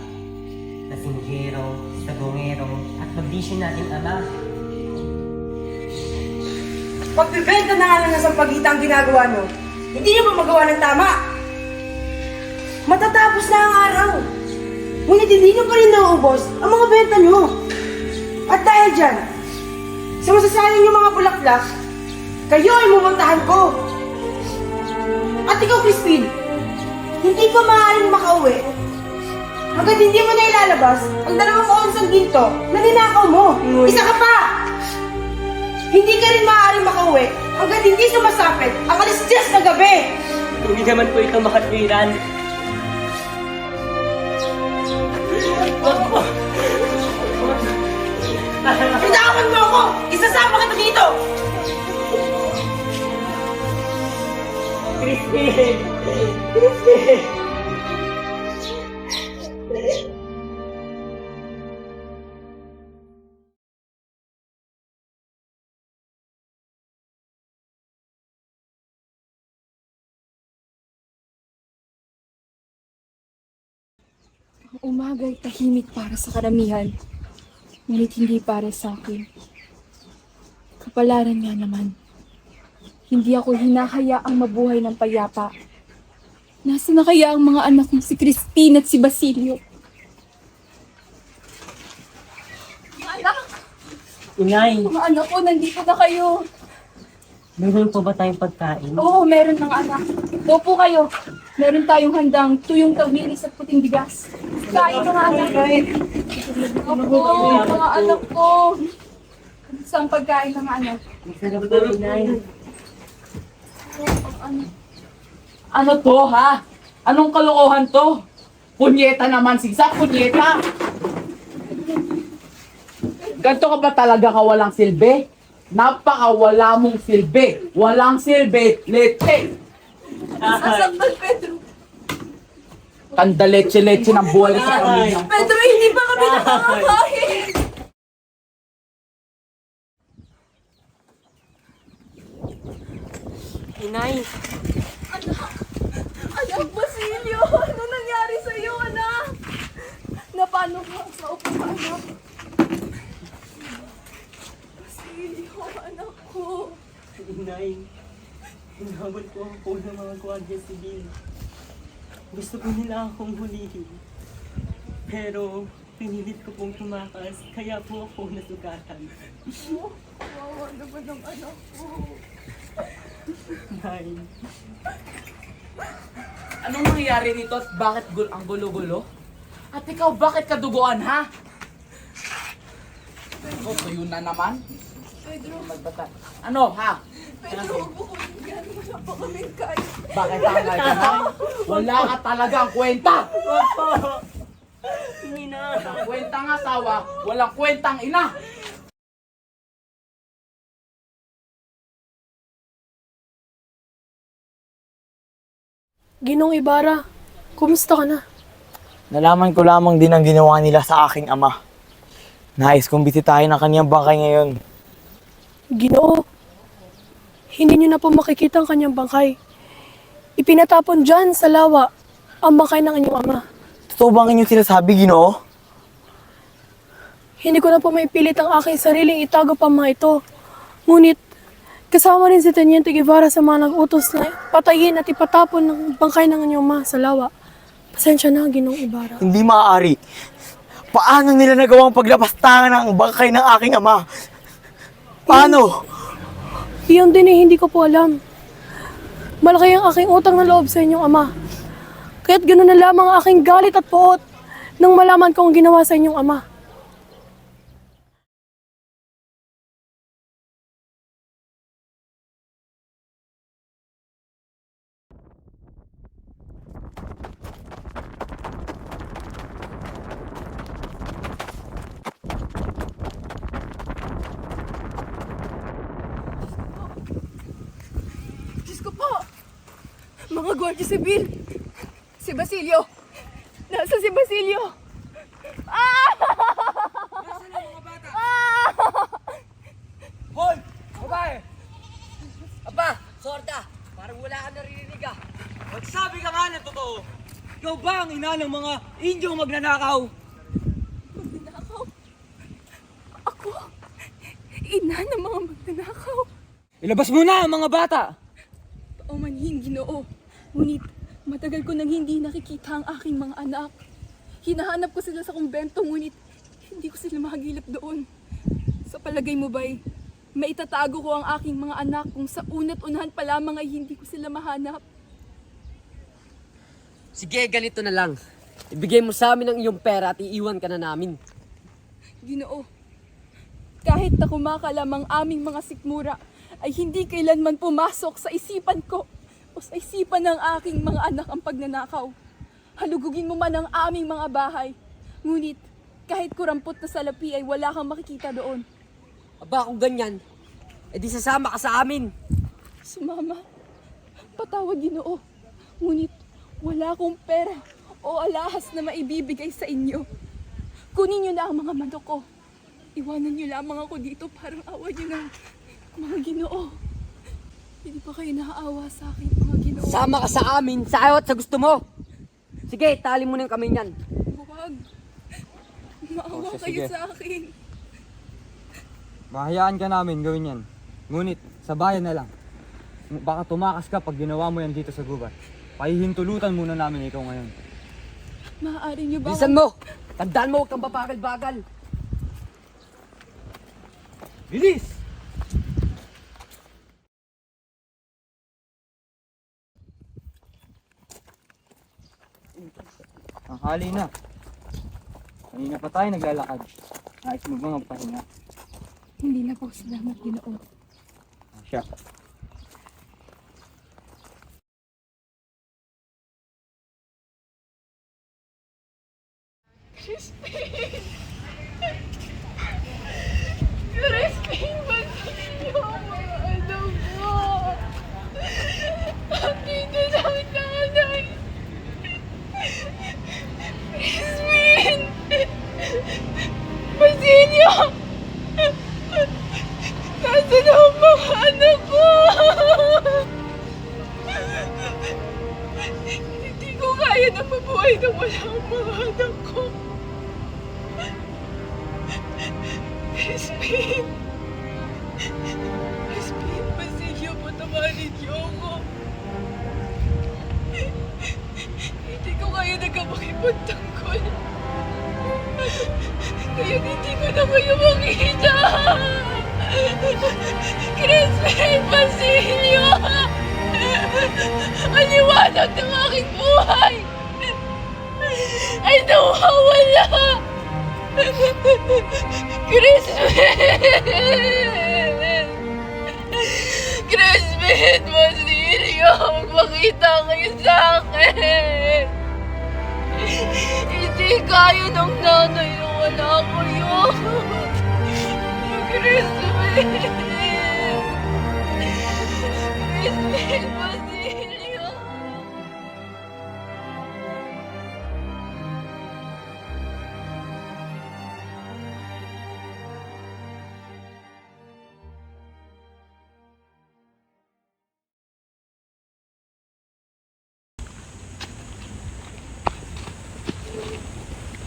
lasinggero, sagongero, at magdisyo natin ama. Pagbibenta na nga lang ng sampagita ang ginagawa nyo, hindi nyo ba magawa ng tama? Matatapos na ang araw. Ngunit hindi nyo pa rin nauubos ang mga benta nyo. At dahil dyan, sa masasayang yung mga bulaklak, kayo ay mumuntahan ko. At ikaw, Crispin, hindi ka maaaring makauwi hanggat hindi mo na ilalabas ang 2 onsang ginto na ninakaw mo. Isa ka pa! Hindi ka rin maaaring makauwi hanggat hindi sumasapit ang alis-10 na gabi. Hindi naman po ito makatwiran. Wag po! Pinawan mo ako! Isasama kita dito! Christine! Christine! Ang umaga'y tahimik para sa karamihan, ngunit hindi para sa akin. Kapalaran nga naman. Hindi ako hinahayaang mabuhay ng payapa. Nasa na kaya ang mga anak kong si Christine at si Basilio? Mga anak! Inay, Mga anak ko, nandito na kayo. meron po ba tayong pagkain? Oo, meron ng anak. Ito po kayo. Meron tayong handang tuyong tawilis at puting bigas. Kain mga anak. Opo, mga anak ko. Isang pagkain mga anak. Masarap po, Inay. Ano to, ha? Anong kalokohan to? Punyeta naman, Sisak, punyeta! Ganto ka ba talaga ka walang silbi? Napakawala mong silbi. Walang silbi, leche! Sasaktan, Pedro. Kanda leche-leche ng buhay sa pamilya. Pedro, hindi pa kami nakakakain. Inay, Anak, Basilio, ano nangyari sa'yo, anak? Napano ka sa upo ka, anak? Basilio, anak ko. Inay, hinabol po ako ng mga Guardia Civil. Gusto po nila akong hulihin. Pero pinilit ko pong tumakas, kaya po ako nasugatan. Wawa naman ang anak ko. Inay, Anong nangyari dito at bakit ang gulo-gulo? At ikaw, bakit kaduguan, ha? Oh, tuyo na naman. Pedro, Magbata. Ano, ha? Pedro, huwag mo kong bigyan. Wala pa kaming kain. Bakit tanggal ka na? Wala ka talagang kwenta! hindi na. Walang kwentang asawa, walang kwentang ina! Ginong Ibarra, kumusta ka na? Nalaman ko lamang din ang ginawa nila sa aking ama. Nais kong bisitahin ang kanyang bangkay ngayon. Ginoo, hindi niyo na po makikita ang kanyang bangkay. Ipinatapon dyan sa lawa ang bangkay ng inyong ama. Totoo bang inyong sinasabi, Ginoo? Hindi ko na po maipilit ang aking sariling itago pa mga ito. Ngunit, kasama rin si Teniente Guevara sa mga nag-utos na patayin at ipatapon ng bangkay ng inyong ama sa lawa. Pasensya na, Ginong Ibarra. Hindi maaari. Paano nila nagawang paglapastangan ang bangkay ng aking ama? Paano? Iyon din eh, hindi ko po alam. Malaki ang aking utang na loob sa inyong ama. Kaya't gano'n na lamang ang aking galit at poot nang malaman ko ang ginawa sa inyong ama. Diyos ko po! Mga Guardia Civil! Si Basilio! Nasa si Basilio? Ah! Nasaan ang mga bata? Hoy! Babae! Aba! Sorda! Parang wala ka naririnig ah! Magsabi ka nga ng totoo! Ikaw ba ang ina ng mga Indyong magnanakaw? Magnanakaw? Ako? Ina ng mga magnanakaw? Ilabas mo na ang mga bata! Paumanhin, Ginoo. Ngunit matagal ko nang hindi nakikita ang aking mga anak. Hinahanap ko sila sa kumbento, ngunit hindi ko sila mahagilap doon. Sa palagay mo ba'y maitatago ko ang aking mga anak kung sa una't-unahan pa lamang ay hindi ko sila mahanap? Sige, ganito na lang. Ibigay mo sa amin ang iyong pera at iiwan ka na namin. Ginoo, kahit na kumakalam ang aming mga sikmura, ay hindi kailanman pumasok sa isipan ko o sa isipan ng aking mga anak ang pagnanakaw. Halugugin mo man ang aming mga bahay, ngunit kahit kurampot na salapi ay wala kang makikita doon. Aba, kung ganyan, edi sasama ka sa amin. Sumama, patawad, Ginoo, ngunit wala akong pera o alahas na maibibigay sa inyo. Kunin niyo na ang mga manok ko. Iwanan niyo lamang ako dito, parang awa niyo na. Mga Ginoo, hindi pa kayo naaawa sa akin, mga Ginoo. Sama ka sa amin, sa ayaw at sa gusto mo. Sige, tali mo na yung kamay niyan. Huwag. wag. Maawa siya, kayo sige. sa akin. Mahayaan ka namin gawin yan. Ngunit, sa bayan na lang. Baka tumakas ka pag ginawa mo yan dito sa gubat. Pahihintulutan muna namin ikaw ngayon. Maaari niyo ba? Bilisan mo! Tandaan mo, huwag kang babagal-bagal! Bilis! Ang hali na. Kanina pa tayo naglalakad. Ayos mo ba magpahinga? Hindi na po, salamat Ginoo. Siya. Crispin! Crispin, Basilio, mga anak mo! Dito lang nanay! Crispin! Basilio! Nasaan ang mga anak ko? Hindi ko kaya na mabuhay na wala ang mga anak ko. Crispin! Crispin, Basilio, patawarin niyo ako. Hindi ko kaya nagkapakipagtanggol. Kaya hindi ko na kayo makita. Crispin, Basilio! Ang liwanag ng aking buhay ay nawawala! Crispin! Crispin, Basilio! Magpakita kayo sa akin! Hindi kaya ng nanay na wala kayo! Crispin! Crispin, Basilio!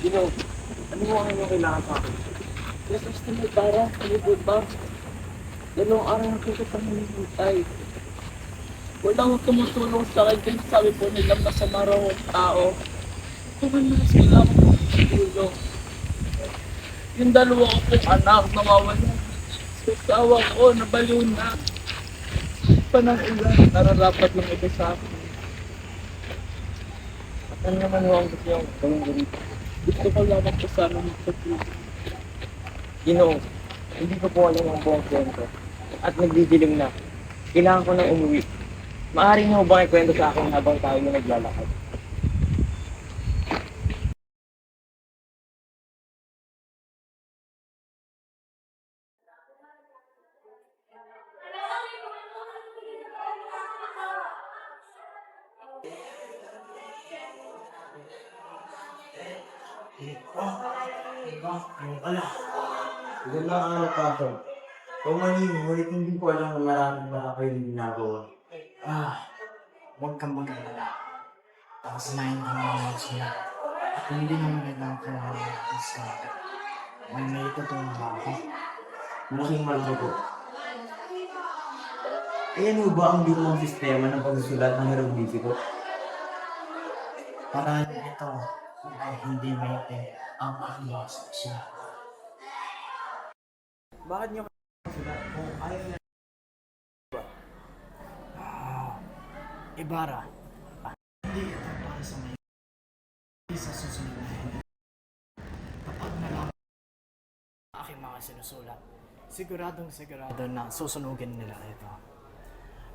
Gino, ano mo ang inyong kailangan sa akin? Yes, gusto mo para, palibod ba? Dalawang araw na kita pang hinihintay. Walang tumutulong sa akin din sabi po nila masama raw ang tao. Kung mas kailangan ko tulong. Yung dalawa ko pong anak, nawawala. Sa asawa ko, nabaliw na. Panang ulan, nararapat lang ito sa akin. At ano naman ho ang gusto yung gawin ko rito? Gusto ko lamang po sana magpapilip. Ginoo, hindi ko po alam ang buong kwento. At nagdidilim na. Kailangan ko nang umuwi. Maaari niyo bang ikwento sa akin habang tayo na naglalakad? Magandang araw, Pato. Kumanin, ngunit hindi ko alam na maraming mga kayong ginagawa. Huwag kang mag-alala. Pakasanayin ko mga sulat. At hindi naman naglang kung sa may itutulong ako. Malaking malago. Ayan ho ba ang lumang sistema ng pagsusulat ng hieroglifiko? Para ito ay hindi maite ang aking siya. Bakit niyo sulat kung ayaw na Ibarra, hindi ito para sa may hindi sa susunod na hindi. Kapag nalaman ang aking mga sinusulat, sigurado na susunugin nila ito.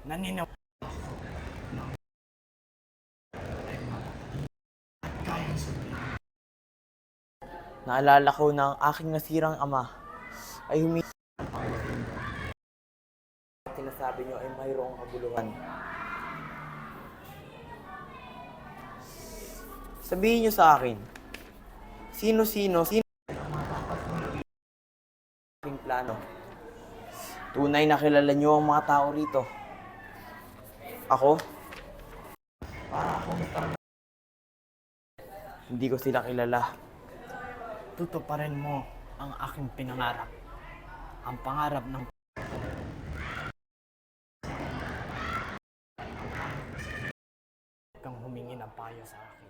Naninaw Naalala ko na ang aking nasirang ama ay sinasabi niyo ay mayroong kabuluhan. Sabihin niyo sa akin, sino aking plano. Tunay na kilala niyo ang mga tao rito. Ako? Hindi ko sila kilala. tutuparin mo ang aking pinangarap. Ang pangarap ng kang humingi ng payo sa akin.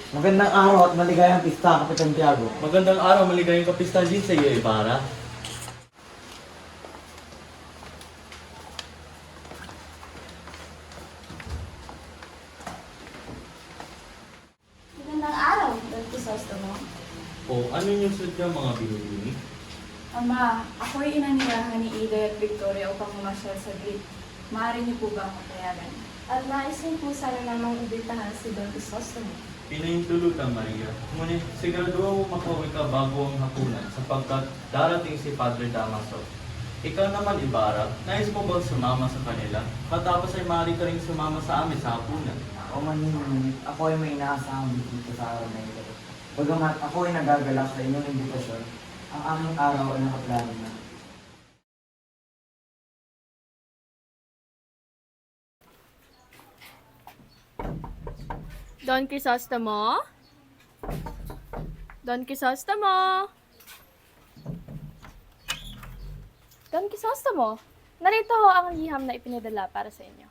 Magandang araw at maligayang pista, Kapitan Tiago. Magandang araw, maligayang kapista din sa iyo, Ibarra. Magandang araw, Don Crisostomo. O ano yung sadyang mga binubuni? Ama, ako'y inanirahan ni Ida at Victoria upang mamasyal sa grid. Maaari niyo po ba akong payagan? At nais din po sana namang imbitahan si Don Crisostomo. Pinahintulutan, Maria. Ngunit siguraduhan mo makauwi ka bago ang hapunan sapagkat darating si Padre Damaso. Ikaw naman, Ibarra, nais mo bang sumama sa kanila? Katapos ay maaari ka rin sumama sa amin sa hapunan. O ngunit ako ay may inaasahang dito sa araw na ito. Bagamat ako ay nagagalak sa inyong imbitasyon, ang aming araw ay nakaplano na. Don Crisostomo? Don Crisostomo? Don Crisostomo, narito ho ang liham na ipinadala para sa inyo.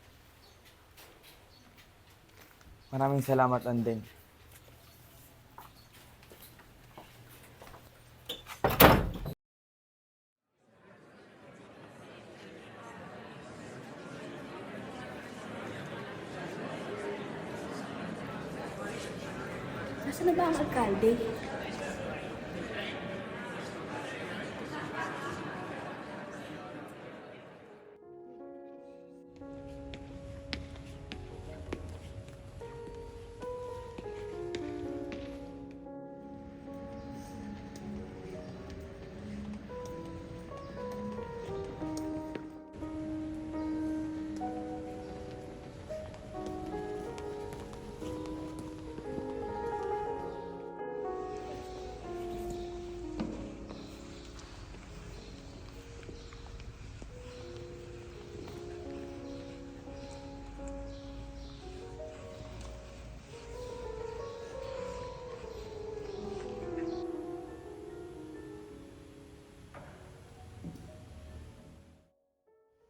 Maraming salamat, Andeng. Nasaan na ba ang alkalde?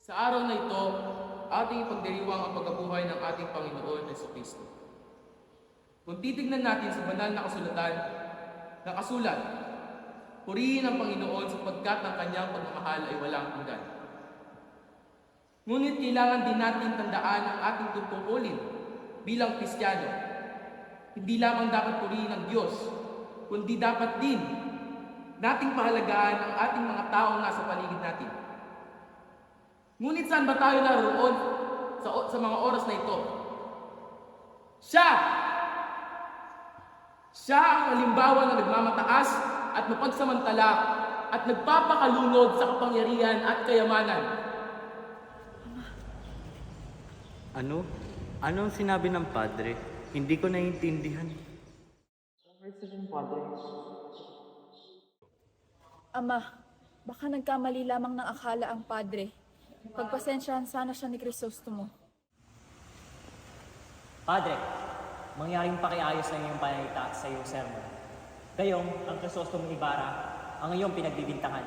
Sa araw na ito, ating ipagdiriwang ang pagkabuhay ng ating Panginoon Jesucristo. Kung titignan natin sa banal na kasulatan, nakasulat, purihin ang Panginoon sapagkat ang kanyang pagmamahal ay walang hanggan. Ngunit kailangan din natin tandaan ang ating tungkulin bilang Kristiyano. Hindi lamang dapat purihin ang Diyos, kundi dapat din nating pahalagaan ang ating mga taong nasa paligid natin. Ngunit saan ba tayo naroon sa mga oras na ito? Siya ang halimbawa na nagmamataas at mapagsamantala at nagpapakalunod sa kapangyarihan at kayamanan. Ano? Ano ang sinabi ng Padre? Hindi ko naiintindihan. Ama, baka nagkamali lamang ng akala ang Padre. Pagpasensyahan sana siya ni Crisostomo. Padre, mangyaring pakiayos ng iyong panalita sa iyong sermon. Gayong ang Crisostomo Ibarra ang iyong pinagbibintangan.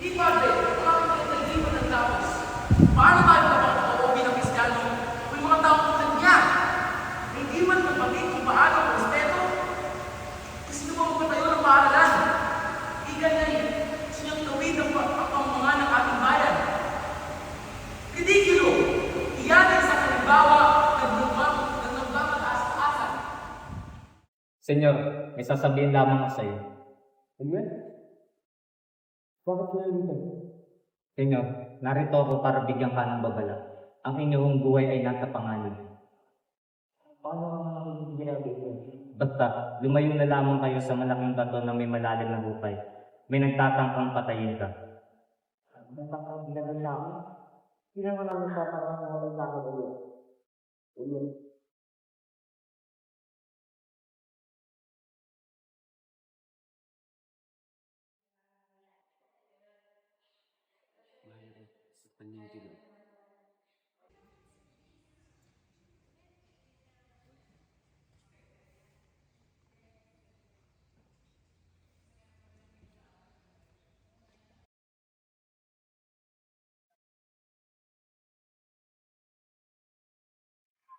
Di Padre, ang aking pinagdaliban ng tapos. Paano tayo makakao bilang Kristiyano kung mga tao tulad niya? Hindi man magpagig kung paano ang respeto. Kasi naman magpatayo ng paaralan. Igan na rin, gusto niyang tawid ang pangmangan ng ating bayan. Ridikulo! Iyan ay sa kalimbawa ng nagmamataas-taasan. Senyor, may sasabihin lamang ako sa iyo. Amen? Bakit mo nalito? Senyor, narito ako para bigyan ka ng babala. Ang inyong buhay ay nasa panganib. Paano ka ginagawa? Basta, lumayo na lamang kayo sa malaking bato na may malalim na hukay. May nagtatangkang patayin ka. Natangkang na ako. Hindi naman namin tatangkang na walang nakagawa. Ulo. kanyang dilim.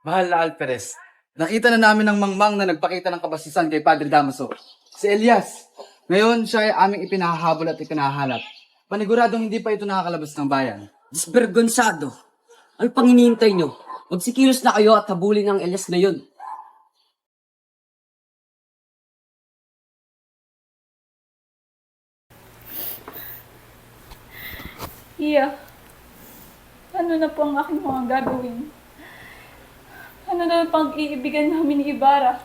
Mahal na Alperes, nakita na namin ang mangmang na nagpakita ng kabasisan kay Padre Damaso. Si Elias. Ngayon, siya ay aming ipinahahabol at ipinahahanap. Paniguradong hindi pa ito nakakalabas ng bayan. Disbergonsado! Ano pang hinihintay nyo? Magsikilos na kayo at habulin ang Elias na yun. Iya, ano na po ang aking mga gagawin? Ano na pang iibigan namin ni Ibarra?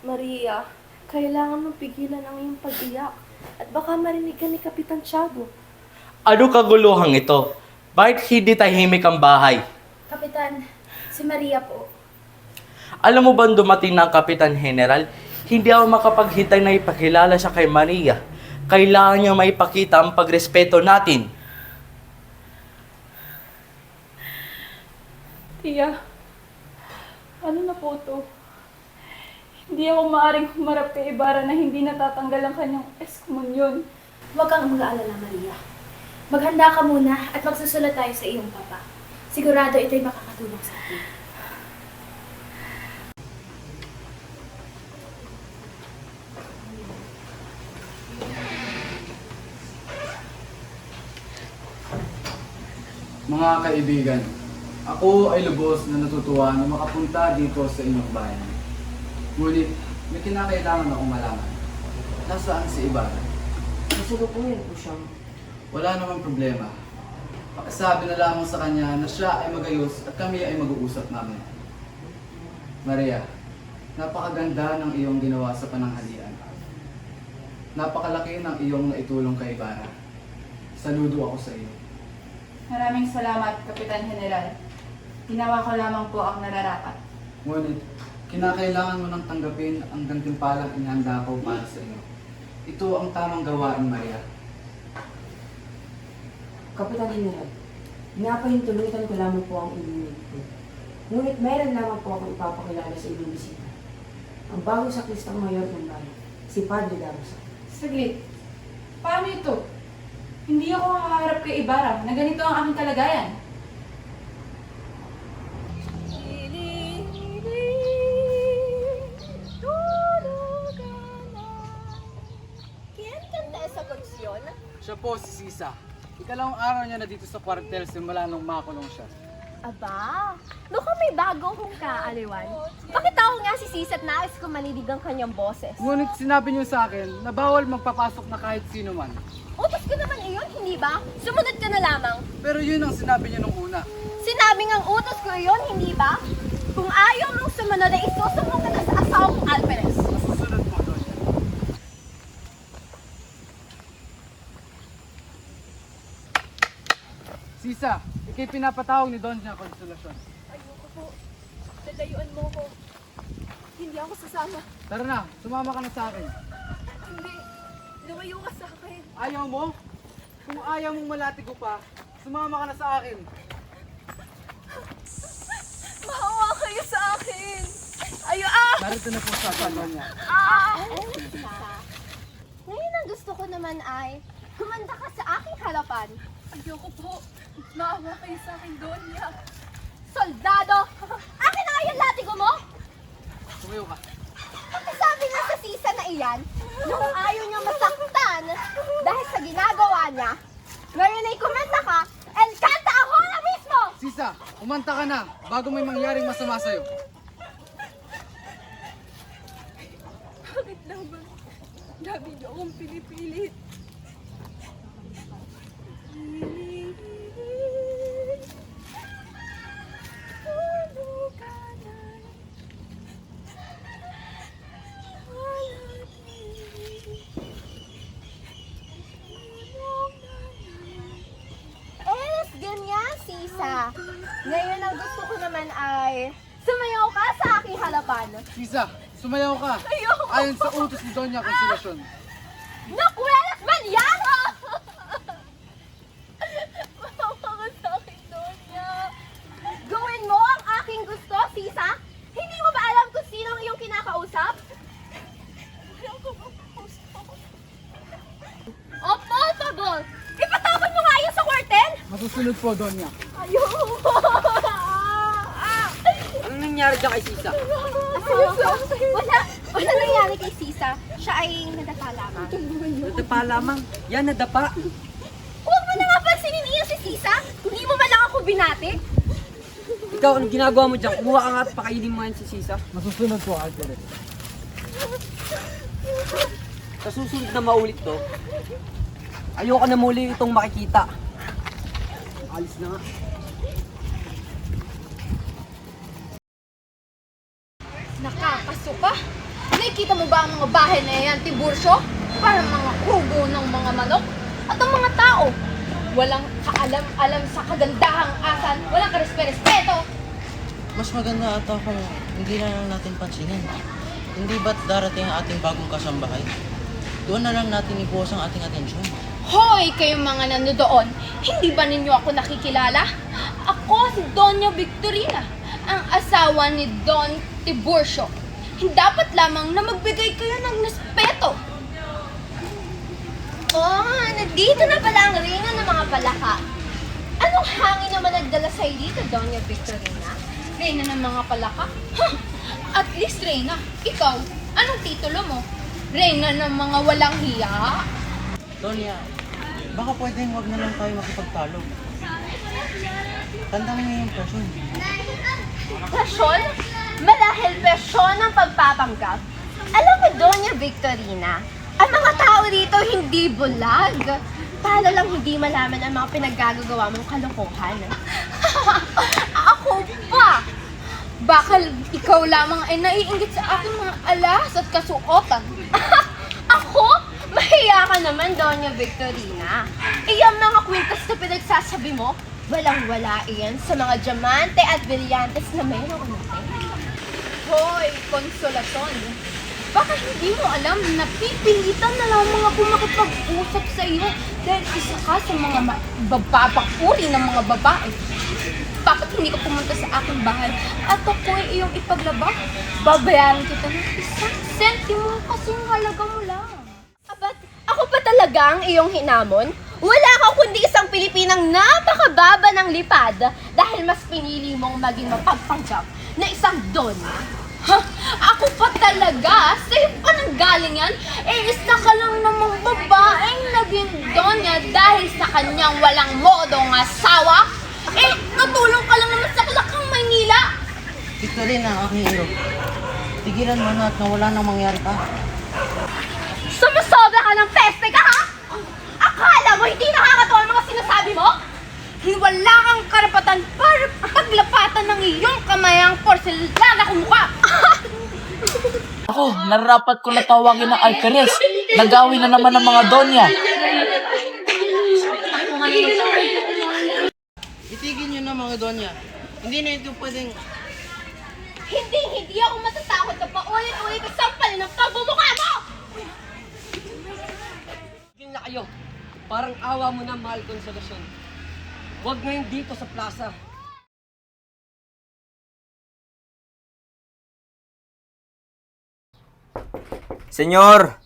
Maria, kailangan mong pigilan ang iyong pag-iyak at baka marinig ka ni Kapitan Tiago. Ano kaguluhang ito? Bakit hindi tahimik ang bahay? Kapitan, si Maria po. Alam mo ba dumating na ang Kapitan General? Hindi ako makapaghintay na ipakilala siya kay Maria. Kailangan niya maipakita ang pagrespeto natin. Tia, ano na po to? Hindi ako maaaring humarap kay Ibarra na hindi natatanggal ang kanyang eskomunyon. Huwag kang mag-aalala, Maria. Maghanda ka muna at magsusulat tayo sa iyong papa. Sigurado ito'y makakatulong sa atin. Mga kaibigan, ako ay lubos na natutuwa na makapunta dito sa inyong bayan. Ngunit, may kinakailangan akong malaman. Nasaan si Ibarra? Masalukuyan po siyang. Wala namang problema. Pakisabi na lamang sa kanya na siya ay magayos at kami ay mag-uusap namin. Maria, napakaganda ng iyong ginawa sa pananghalian. Napakalaki ng iyong naitulong kay Ibarra. Saludo ako sa iyo. Maraming salamat, Kapitan General. Ginawa ko lamang po ang nararapat. Ngunit, kinakailangan mo nang tanggapin ang gantimpalang inihanda ko para sa iyo. Ito ang tamang gawain, Maria. Kapitan General, pinapahintulutan ko lamang po ang inyong ito. Ngunit meron lamang po akong ipapakilala sa inyong bisita. Ang bagong sakristang mayor ng bayan, si Padre Damaso. Saglit. Paano ito? Hindi ako haharap kay Ibarra na ganito ang aking kalagayan. ¿Quién canta esa canción? Siya po si Sisa. Ikalawang araw niya na dito sa kwartel simula nung makulong siya. Aba, mukhang may bago kong kaaliwan. Pakitawag nga si Sisat nais ko manidig ang kanyang boses. Ngunit sinabi niyo sa akin na bawal magpapasok na kahit sino man. Utos ko naman iyon, hindi ba? Sumunod ka na lamang. Pero yun ang sinabi niyo nung una. Sinabing ang utos ko iyon, hindi ba? Kung ayaw mong sumunod ay isusumbong ka na sa asawa kong Alperes. Susunod po doon. Sisa, ikay pinapatawag ni Doña Consolacion. Ayoko po. Dadayuan mo ko. Hindi ako sasama. Tara na, sumama ka na sa akin. Hindi. Lumayo ka sa akin. Ayaw mo? Kung ayaw mong malatigo pa, sumama ka na sa akin. Maawa kayo sa akin. Narito na po sa salon niya. Ngayon ang gusto ko naman ay kumanda ka sa aking harapan. Ayoko po. Maawa kayo sa akin, Donya. Soldado! Akin na nga yung latigo mo! Tumayo ka. Pagkasabi nga sa Sisa na iyan, nung ayaw niya masaktan dahil sa ginagawa niya, ngayon ay kumanta ka, el canta ako na mismo! Sisa, umanta ka na bago may mangyaring masama sa'yo. Bakit naman? Lagi niyo akong pinipilit. Ganyan, Sisa. Ngayon ang gusto ko naman ay sumayaw ka sa aking harapan. Sisa, sumayaw ka. Ayoko. Ayon sa utos ni Doña Consolacion. Nakuwelas man yan! Matawa ka sa Masusunod po, Donya. Ayoko! Anong nangyari dyan kay Sisa? Wala nangyari kay Sisa. Siya ay nadapa lamang. Nadapa lamang. Yan, nadapa. Huwag mo na nga pansinin iyan si Sisa. Hindi mo man lang ako binati. Ikaw, anong ginagawa mo dyan? Kumuha ka nga at pakainin mo yan si Sisa. Masusunod po, Alfred. Sa susunod na maulit to, ayoko na muli itong makikita. Alis na nga. Nakakasuka! Nakikita mo ba ang mga bahay na yan, Tiburcio? Parang mga kubo ng mga manok. At ang mga tao, walang kaalam-alam sa kagandahang asan, walang karespe-respeto. Mas maganda ata kung hindi na lang natin pansinin. Hindi ba't darating ang ating bagong kasambahay? Doon na lang natin ibuhos ang ating atensyon. Hoy, kayong mga nanodoon, hindi ba ninyo ako nakikilala? Ako si Doña Victorina, ang asawa ni Don Tiburcio. Dapat lamang na magbigay kayo ng respeto. Oh, nandito na pala ang ringan ng mga palaka. Anong hangin naman nagdala sa'yo dito, Doña Victorina? Reyna ng mga palaka? Huh, at least, Reyna, ikaw, anong titulo mo? Reyna ng mga walang hiya? Donya, baka pwedeng wag na lang tayo makipagtalo. Tandaan niyo yung presyon. Presyon? Marahil presyon ang pagpapanggap. Alam mo, Doña Victorina, ang mga tao dito hindi bulag. Para lang hindi malaman ang mga pinaggagawa mong kalokohan. Ako pa! Bakal ikaw lamang ay naiinggit sa aking mga alas at kasuotan. Ako? Mahiya ka naman, Doña Victorina. Iyang mga kwintas na pinagsasabi mo, walang-wala iyan sa mga diamante at brilyantes na meron natin. Hoy, Consolaton! Baka hindi mo alam na pipilitan na lang mga makipag-usap sa iyo dahil isa ka sa mga bababakuri ng mga babae. Bakit hindi ka pumunta sa aking bahay at ako ay iyong ipaglaba? Babayaran kita ng 1 sentimo kasing halaga mo lang. Abat, ako pa talaga ang iyong hinamon? Wala ka kundi isang Pilipinang napakababa ng lipad dahil mas pinili mong maging mapagpanggap na isang donna. Ha? Ako pa talaga? Sa'yo pa nang galing yan? Eh, isa ka lang namang babaeng naging donya dahil sa kanyang walang modong asawa? Eh, natulong ka lang naman sa Kalakang Maynila! Victorina, ang aking iro. Tigilan mo na at nawala nang mangyari pa. Sumusobra ka ng peste ka, ha? Akala mo hindi nakakatawa ang mga sinasabi mo? Wala kang karapatan para paglapatan ng iyong kamayang porselana kung mukha! Ako, nararapat ko na tawagin ng alperes. Nagawin na naman ng mga donya. Itigil niyo na mga donya. Hindi na ito pwedeng... Hindi ako matatakot na paulit-ulit ang sampalin ng pagmumukha mo! Tigil na kayo. Parang awa mo na, mahal Konsolasyon. Huwag ngayon dito sa plaza. Senyor!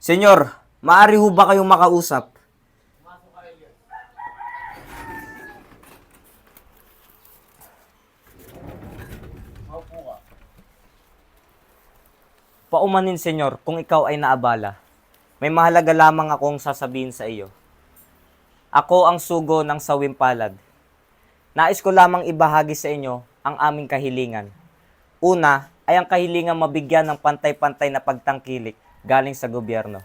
Senyor, maaari ho ba kayong makausap? Paumanin, senyor, kung ikaw ay naabala. May mahalaga lamang akong sasabihin sa iyo. Ako ang sugo ng Sawimpalad. Nais ko lamang ibahagi sa inyo ang aming kahilingan. Una ay ang kahilingan mabigyan ng pantay-pantay na pagtangkilik galing sa gobyerno.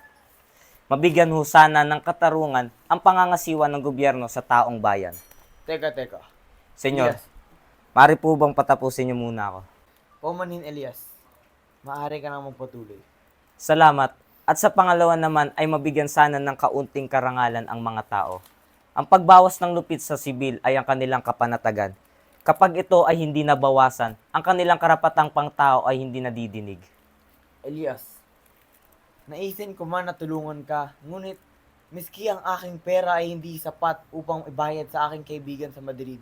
Mabigyan ho sana ng katarungan ang pangangasiwa ng gobyerno sa taong bayan. Teka. Senyor, Elias. maaari po bang patapusin niyo muna ako? Paumanin, Elias. Maaari ka nang magpatuloy. Salamat. At sa pangalawa naman ay mabigyan sana ng kaunting karangalan ang mga tao. Ang pagbawas ng lupit sa sibil ay ang kanilang kapanatagan. Kapag ito ay hindi nabawasan, ang kanilang karapatang pangtao ay hindi nadidinig. Elias, naisin ko man na tulungan ka, ngunit miski ang aking pera ay hindi sapat upang ibayad sa aking kaibigan sa Madrid.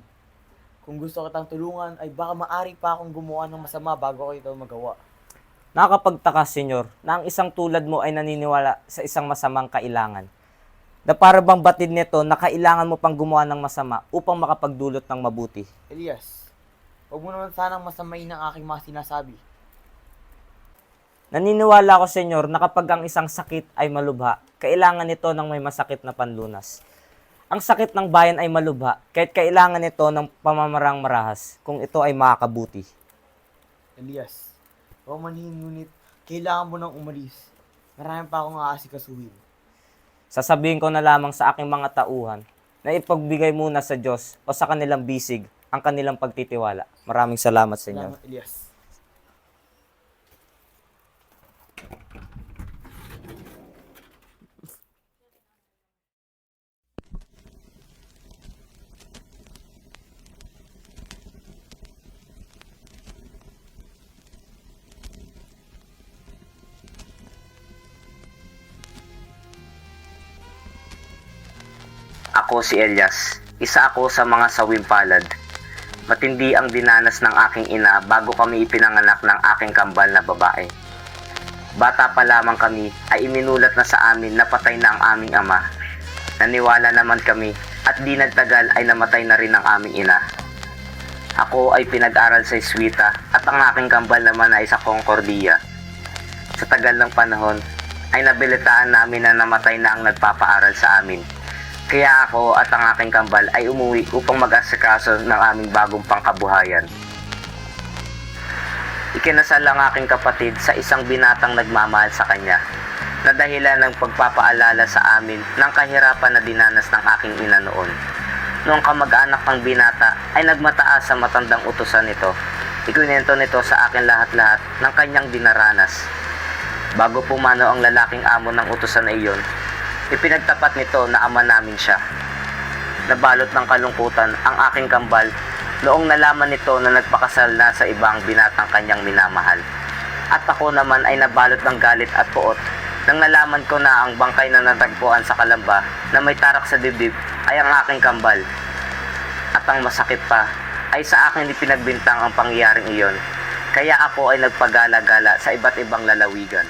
Kung gusto kitang tulungan ay baka maari pa akong gumawa ng masama bago ko ito magawa. Nakakapagtaka, senyor, na ang isang tulad mo ay naniniwala sa isang masamang kailangan. na para bang batid nito na kailangan mo pang gumawa ng masama upang makapagdulot ng mabuti. Elias, huwag mo naman sanang masamain ang aking mga sinasabi. Naniniwala ako, Senyor, na kapag ang isang sakit ay malubha, kailangan nito ng may masakit na panlunas. Ang sakit ng bayan ay malubha, kahit kailangan nito ng pamamarang marahas kung ito ay makakabuti. Elias, huwag manhingin, ngunit kailangan mo nang umalis. Marami pa akong aasikasuhin. Sasabihin ko na lamang sa aking mga tauhan na ipagbigay muna sa Diyos o sa kanilang bisig ang kanilang pagtitiwala. Maraming salamat, Senyor. Salamat, Elias. Ako si Elias, isa ako sa mga sawing palad. Matindi ang dinanas ng aking ina bago kami ipinanganak ng aking kambal na babae. Bata pa lamang kami ay iminulat na sa amin na patay na ang aming ama. Naniwala naman kami at di nagtagal ay namatay na rin ang aming ina. Ako ay pinag-aral sa Iswita at ang aking kambal naman ay sa Concordia. Sa tagal ng panahon ay nabilitaan namin na namatay na ang nagpapaaral sa amin. Kaya ako at ang aking kambal ay umuwi upang mag-asikaso ng aming bagong pangkabuhayan. Ikinasal ang aking kapatid sa isang binatang nagmamahal sa kanya, na dahilan ng pagpapaalala sa amin ng kahirapan na dinanas ng aking ina noon. Noong kamag-anak ng binata ay nagmataas sa matandang utusan nito. Ikwinento nito sa akin lahat-lahat ng kanyang dinaranas. Bago pumano ang lalaking amo ng utusan na iyon, ipinagtapat nito na ama namin siya. Nabalot ng kalungkutan ang aking kambal noong nalaman nito na nagpakasal na sa ibang binatang kanyang minamahal. At ako naman ay nabalot ng galit at puot nang nalaman ko na ang bangkay na natagpuan sa Kalamba na may tarak sa dibdib ay ang aking kambal. At ang masakit pa ay sa akin ipinagbintang ang pangyayaring iyon, kaya ako ay nagpagala-gala sa iba't ibang lalawigan.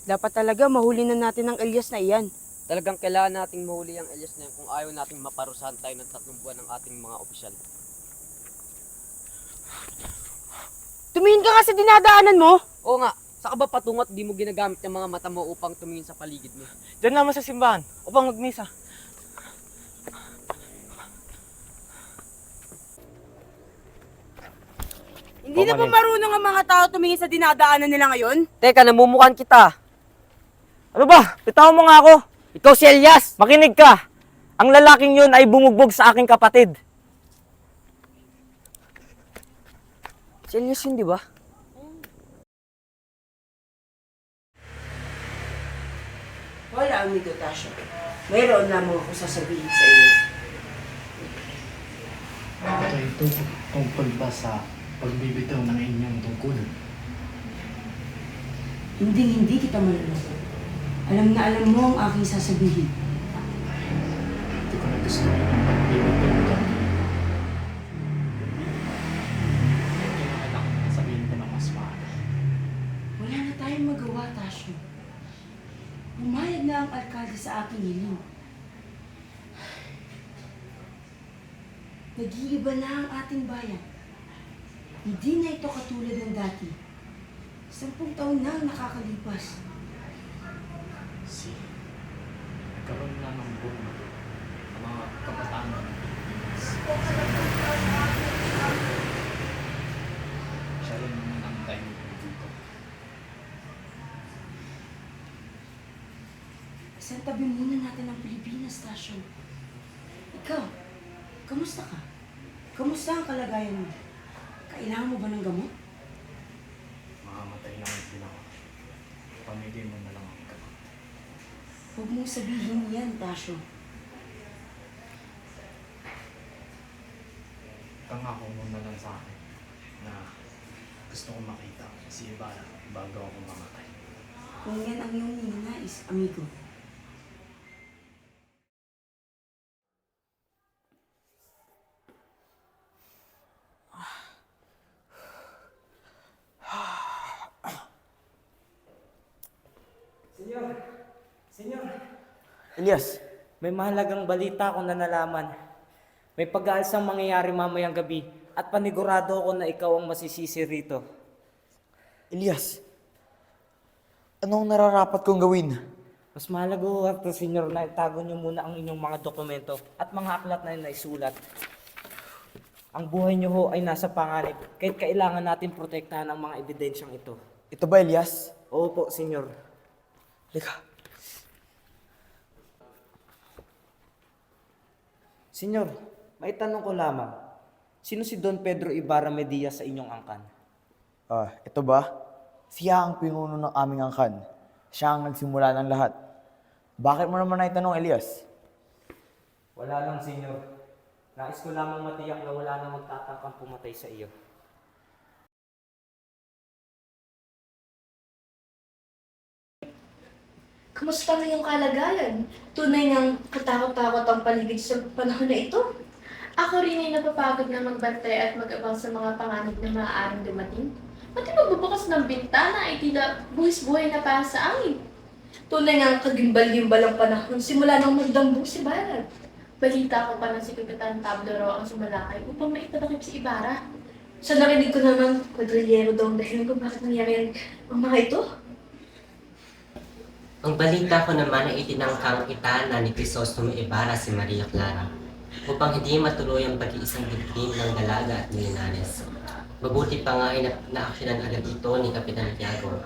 Dapat talaga mahuli na natin ang Elias na iyan. Talagang kailangan nating mahuli ang Elias na yan kung ayaw nating maparusahan tayo ng 3 buwan ng ating mga opisyal. Tumingin ka nga sa dinadaanan mo! Oo nga, saka ba patungo at di mo ginagamit yung mga mata mo upang tumingin sa paligid mo? Diyan naman sa simbahan, upang magmisa. Hindi na ba marunong ang mga tao tumingin sa dinadaanan nila ngayon? Teka, namumukan kita. Ano ba? Bitawan mo nga ako! Ikaw si Elias! Makinig ka! Ang lalaking yun ay bumugbog sa aking kapatid. Si Elias yun, di ba? Wala, amigo Tasha. Mayroon lamang ako sasabihin sa iyo. Ito tungkol ba sa pagbibitaw ng inyong tungkol? Hindi kita maluloko. Alam na alam mo ang aking sasabihin. Hindi ko na gusto yung pagbibitaw ng sabihin ko na mas maaga. Wala na tayong magawa, Tasha. Pumayag na ang alkalde sa aking hiling. Nag-iiba na ang ating bayan. Hindi na ito katulad ng dati. 10 taon na ang nakakalipas. Nagkaroon na ng boom mga kabataan ng Pilipinas. Siya rin naman ang time dito. Isang tabi muna natin ang Pilipinas, Tasha. Ikaw, kamusta ka? Kamusta ang kalagayan mo? Kailangan mo ba ng gamot? Makamatay lang din ako. Pamigay mo na lang ang gamot. Huwag mong sabihin yan, Tasha. Pangako mo na lang sa akin na gusto kong makita si Ibarra bago ako mamatay. Kung yan ang iyong ninanais, amigo, Senyor. Elias, May mahalagang balita akong nalaman. May pag-aalsang mangyayari mamayang gabi at panigurado ako na ikaw ang masisisi rito. Elias, anong nararapat kong gawin? Mas mahalaga ho ito, senyor, na itago niyo muna ang inyong mga dokumento at mga aklat na naisulat. Ang buhay niyo ho ay nasa panganib, kahit kailangan natin protektahan ang mga ebidensyang ito. Ito ba, Elias? Oo po, senyor. Lika. Senyor, may tanong ko lamang. Sino si Don Pedro Ibarra Medina sa inyong angkan? Ito ba? Siya ang pinuno ng aming angkan. Siya ang nagsimula ng lahat. Bakit mo naman naitanong, Elias? Wala lang, senyor. Nais ko lamang matiyak na wala nang magtatangkang pumatay sa iyo. Kamusta na yung kalagayan? Tunay ngang katakot-takot ang paligid sa panahon na ito. Ako rin ay napapagod na magbantay at mag-abang sa mga panganib na maaaring dumating. Pati magbubukas ng bintana ay tila buhis-buhay na para sa angin. Tunay ngang kagimbal-gimbal ang panahon simula nang magdambong si Balag. Balita ko pa na si Kapitan Pablo raw ang sumalakay upang maipatakip si Ibarra. Sa narinig ko naman, kwadrilyero daw ang dahilan kung bakit nangyari ang mga ito. Ang balita ko naman ay itinangkang itahanan ni Crisostomo Ibarra si Maria Clara upang hindi matuloy ang pag-iisang biktim ng dalaga at milinares. Mabuti pa nga ay naaksyonan agad ito ni Kapitan Tiago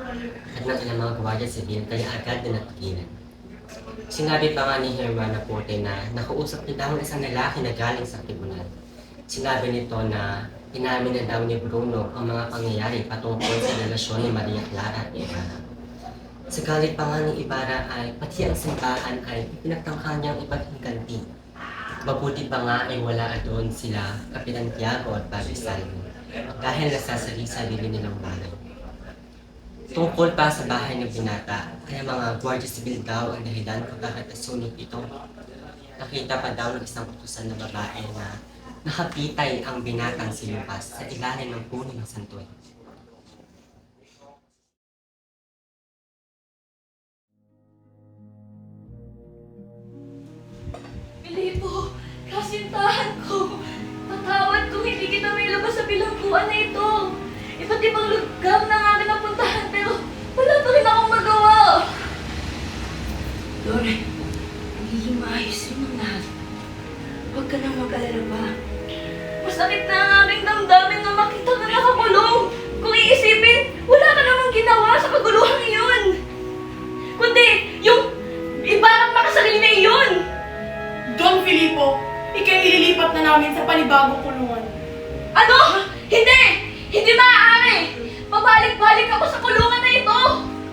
at ng ilang mga gwardiya sibil kaya agad na natigilan. Sinabi pa nga ni Hermana Porte na nakausap nila ang isang lalaki na galing sa tribunal. Sinabi nito na inamin na daw ni Bruno ang mga pangyayari patungkol sa relasyon ni Maria Clara at Ibarra. Sa galit pa nga ni Ibarra ay pati ang simbahan ay pinagtangka niyang ipaghiganti. Mabuti pa nga ay wala doon sila Kapitan Tiago at Padre Salmo dahil nasasali-sarili nilang balay. Tungkol pa sa bahay ng binata, ay mga Guardia Civil daw ang dahilan kung bakit nasunog ito. Nakita pa daw ng isang utusan na babae na nakapitay ang binatang si Lucas sa ilalim ng puno ng santoy. Filipo, kasintahan ko. Patawad kung hindi kita may labas sa bilangguan na ito. Iba't ibang lugar na nga akin napuntahan pero wala pa rin akong magawa. Lore, magiging maayos rin ang lahat. Huwag ka nang mag-alala pa. Masakit na ang aking damdamin na makita ka nakakulong. Kung iisipin, wala ka namang ginawa sa kaguluhan iyon. Kundi, yung ibarang makasarili na iyon. Don Filipo, ikay ililipat na namin sa panibagong kulungan. Ano? Hindi! Hindi maaari! Pabalik-balik ako sa kulungan na ito!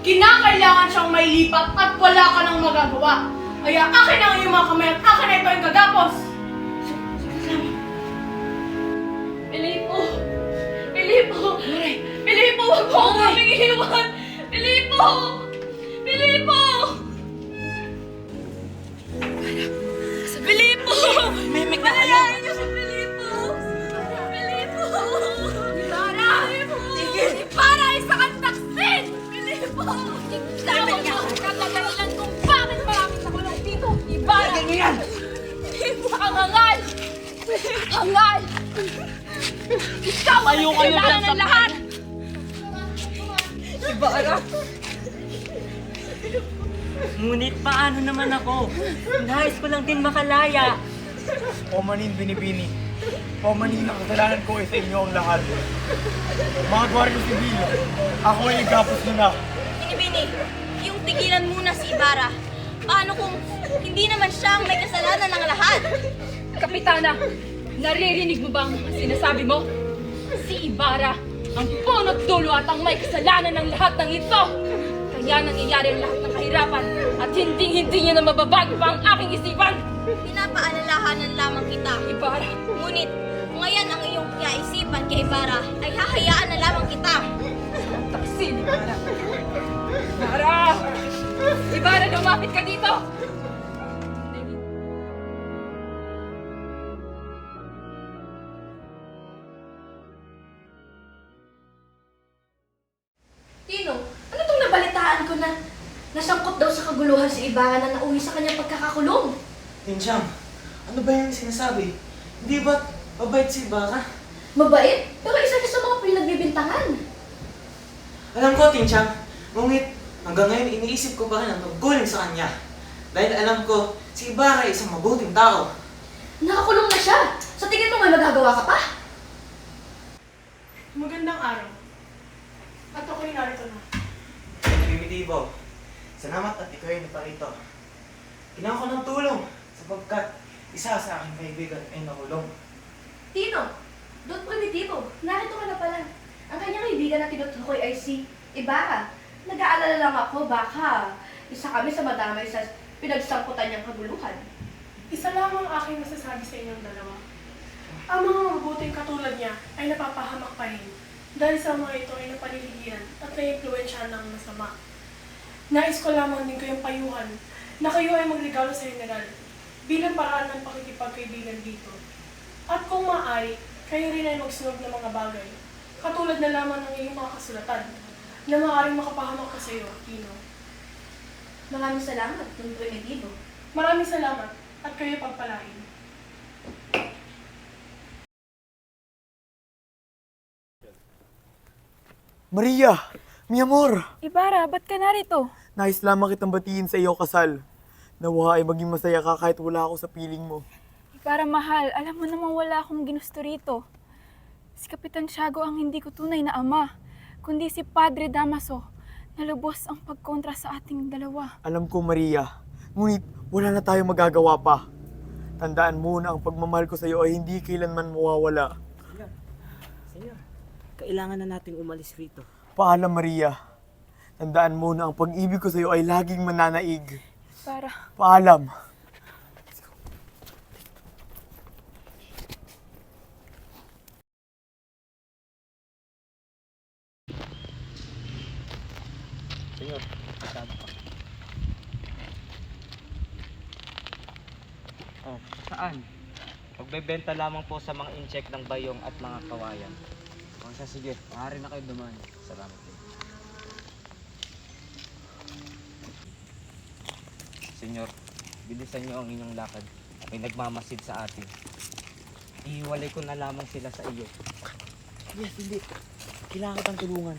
Kinakailangan siyang mailipat at wala ka nang magagawa. Kaya akin ang iyong mga kamay at akin na ito yung kagapos. Filipo! Filipo! Filipo, huwag mo akong kaming iiwan! Filipo! Filipo! Filipo! Mimik na kayo! Malayain niyo si Filipo! Filipo! Ibarra! Tigil! Ibarra! Isa kang taksin! Filipo! Tignan mo niya! Katagalan kung bakit maraming nakulong dito! Ibarra! Lagyan niyo yan! Ang hangal! Hangal! Ikaw ang nagkailangan ng lahat! Ibarra! Ngunit paano naman ako? Nais ko lang din makalaya. Omanin binibini. Omanin ang kasalanan ko ay sa inyo ang lahat. Mga Guardia Civil, ako ay nagkapos nyo na. Binibini, yung tigilan muna si Ibarra. Paano kung hindi naman siya ang may kasalanan ng lahat? Kapitana, naririnig mo bang ang sinasabi mo? Si Ibarra ang punot dulo at ang may kasalanan ng lahat ng ito. Kaya nangyayari ang lahat ng kahirapan at hindi niya na mababago pa ang aking isipan. Pinapaalalahanan lamang kita, Ibarra. Ngunit kung ngayon ang iyong kaisipan kay Ibarra, ay hahayaan na lamang kita. Taksin, Ibarra. Ibarra! Ibarra, lumapit ka dito! Tino, ano itong nabalitaan ko na Nasangkot daw sa kaguluhan si Ibarra na nauwi sa kanyang pagkakakulong. Tinsyang, ano ba yung sinasabi? Hindi ba mabait si Ibarra? Mabait, pero isa siya sa mga pinagbibintangan. Alam ko, Tinsyang, ngunit hanggang ngayon iniisip ko pa rin ang tungkulin sa kanya. Dahil alam ko, si Ibarra ay isang mabuting tao. Nakakulong na siya. Sa tingin mo may magagawa ka pa? Magandang araw. At ako'y narito na. Primitibo, salamat at ikaw ay naparito. Kailangan ko ng tulong sapagkat isa sa aking kaibigan ay nakulong. Tino, Don Primitivo, narito ka na pala. Ang kanyang kaibigan na tinutukoy ay si Ibarra. Nag-aalala lang ako, baka isa kami sa madamay sa pinagsangkutan niyang kaguluhan. Isa lang ang aking masasabi sa inyong dalawa. Ang mga mabuting katulad niya ay napapahamak pa rin dahil sa mga ito ay napaniligiran at naiimpluwensyahan ng masama. Nais ko lamang din kayong payuhan na kayo ay magregalo sa general bilang paraan ng pakikipagkaibigan dito. At kung maaari, kayo rin ay magsunog ng mga bagay, katulad na lamang ng iyong mga kasulatan na maaaring makapahamak ka sa iyo, Tino. Maraming salamat, Don Primitivo. Maraming salamat at kayo pagpalain. Maria! Mi amor! Ibarra, ba't ka narito? Nais lamang kitang batiin sa iyo kasal. Nawa ay maging masaya ka kahit wala ako sa piling mo. Ibarra, mahal, alam mo namang wala akong ginusto rito. Si Kapitan Tiago ang hindi ko tunay na ama, kundi si Padre Damaso na lubos ang pagkontra sa ating dalawa. Alam ko, Maria. Ngunit wala na tayong magagawa pa. Tandaan mo na ang pagmamahal ko sa iyo ay hindi kailanman mawawala. Senyor, kailangan na nating umalis rito. Paalam, Maria. Tandaan mo na ang pag-ibig ko sa iyo ay laging mananaig. Ibarra. Paalam. Senyor, masyado pa. Oh, saan? Pagbebenta lamang po sa mga incheck ng bayong at mga kawayan. Sige, maaari na kayo dumaan. Salamat po. Senyor, bilisan niyo ang inyong lakad. May nagmamasid sa atin. Ihiwalay ko na lamang sila sa iyo. Yes, hindi. Kailangan kitang tulungan.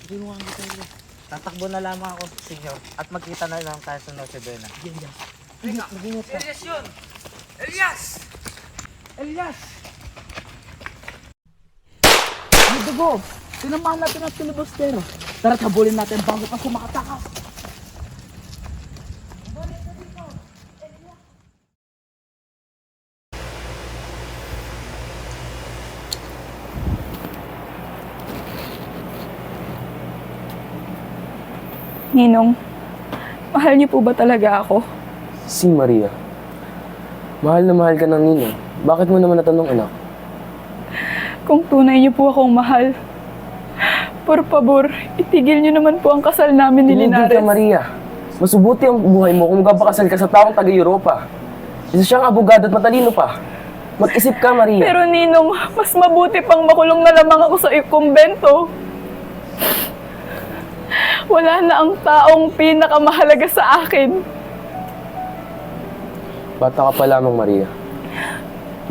Tulungan kita nila. Tatakbo na lamang ako, senyor. At magkita na lang tayo sa Noche Buena. Yes. Teka, Elias yun! Elias! Elias! May dugo! Tinamahan natin ang filibustero. Tara, habulin natin bago pa siya makatakas. Ninong, mahal niyo po ba talaga ako? Si Maria. Mahal na mahal ka ng Ninong. Bakit mo naman natanong, anak? Kung tunay niyo po akong mahal, por favor, itigil niyo naman po ang kasal namin ni Linares. Hindi ka, Maria. Masubuti ang buhay mo kung magpakasal ka sa taong taga-Europa. Isa siyang abogado at matalino pa. Mag-isip ka, Maria. Pero Ninong, mas mabuti pang makulong na lamang ako sa kumbento. Wala na ang taong pinakamahalaga sa akin. Bata ka pa lamang, Maria.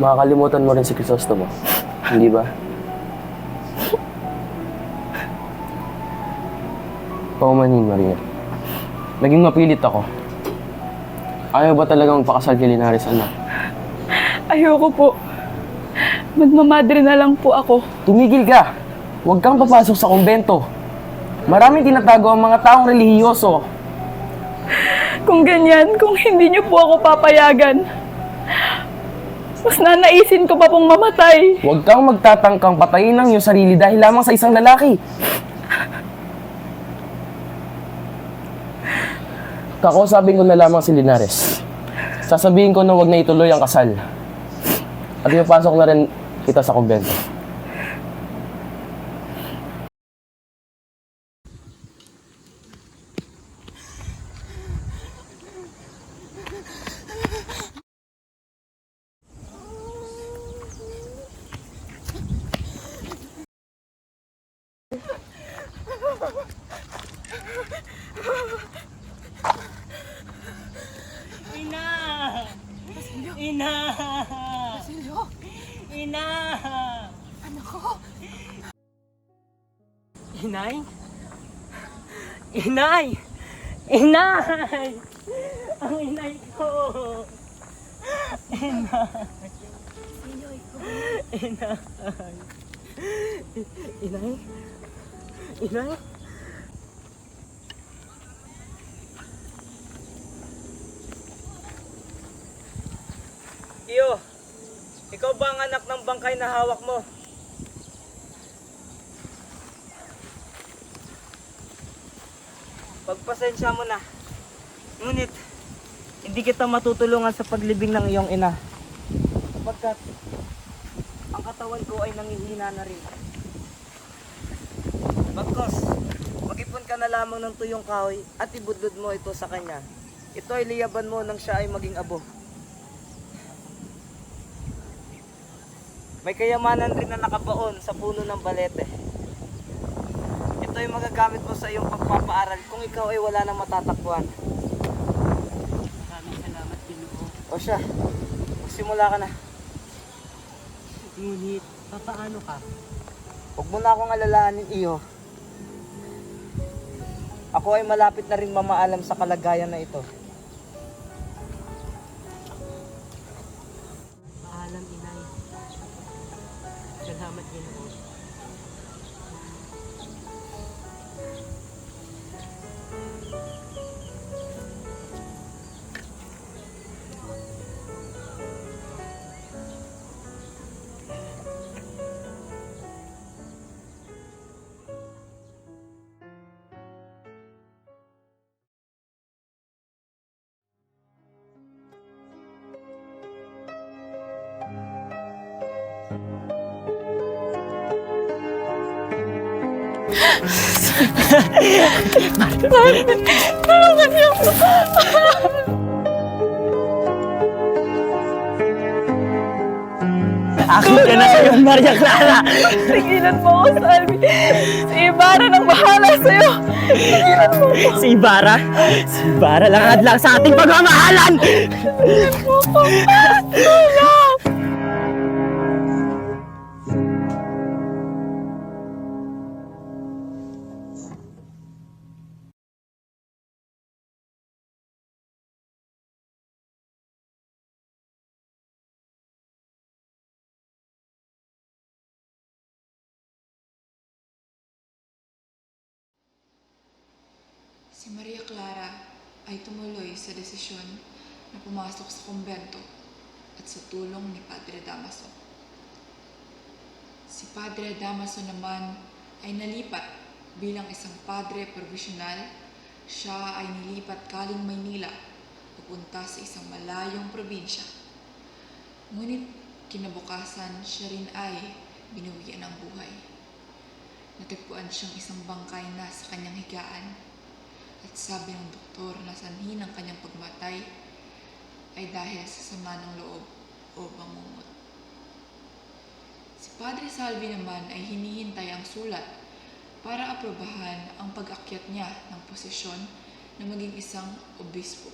Makakalimutan mo rin si Crisostomo. Hindi ba? Paumanhin, Maria. Naging mapilit ako. Ayaw ba talagang magpakasal kay Linares, anak? Ayoko po. Magmamadre na lang po ako. Tumigil ka! Huwag kang papasok sa kumbento. Maraming tinatago ang mga taong relihiyoso. Kung ganyan, kung hindi niyo po ako papayagan, mas nanaisin ko pa pong mamatay. Huwag kang magtatangkang patayin ang iyong sarili dahil lamang sa isang lalaki. Kakausapin ko na lamang si Linares. Sasabihin ko na huwag na ituloy ang kasal. At ipapasok na rin kita sa kumbento. Ina! Basilio! Ina! Anak ko! Inay? Inay! Inay! Ang inay ko! Inay! Inay! Inay? Inay? Iyo, ikaw ba ang anak ng bangkay na hawak mo? Pagpasensya mo na. Ngunit, hindi kita matutulungan sa paglibing ng iyong ina. Sapagkat, ang katawan ko ay nangihina na rin. Bagkos, mag-ipon ka na lamang ng tuyong kahoy at ibudlod mo ito sa kanya. Ito ay liyaban mo nang siya ay maging abo. May kayamanan rin na nakabaon sa puno ng balete. Ito ay magagamit mo sa iyong pagpapaaral kung ikaw ay wala nang matatakbuhan. Maraming salamat, Ginoo. O siya, magsimula ka na. Ngunit, papaano ka? Huwag mo na akong alalahanin, iyo. Ako ay malapit na rin mamaalam sa kalagayan na ito. Paalam, inay. Salamat, Ginoo. Tulungan niyo ako! Akin ka na kayo, Maria Clara! Tigilan mo ako, Salvi! Si Ibarra nang bahala sa'yo! Tigilan mo ako! Si Ibarra? Si Ibarra lang hadlang sa ating pagmamahalan! Tigilan mo ako! Tulong! Si Maria Clara ay tumuloy sa desisyon na pumasok sa kumbento at sa tulong ni Padre Damaso. Si Padre Damaso naman ay nalipat bilang isang padre provisional. Siya ay nilipat galing Maynila papunta sa isang malayong probinsya. Ngunit kinabukasan siya rin ay binawian ng buhay. Natagpuan siyang isang bangkay na sa kanyang higaan. At sabi ng doktor na sanhi ng kanyang pagmatay ay dahil sa sama ng loob o bangungot. Si Padre Salvi naman ay hinihintay ang sulat para aprobahan ang pag-akyat niya ng posisyon na maging isang obispo.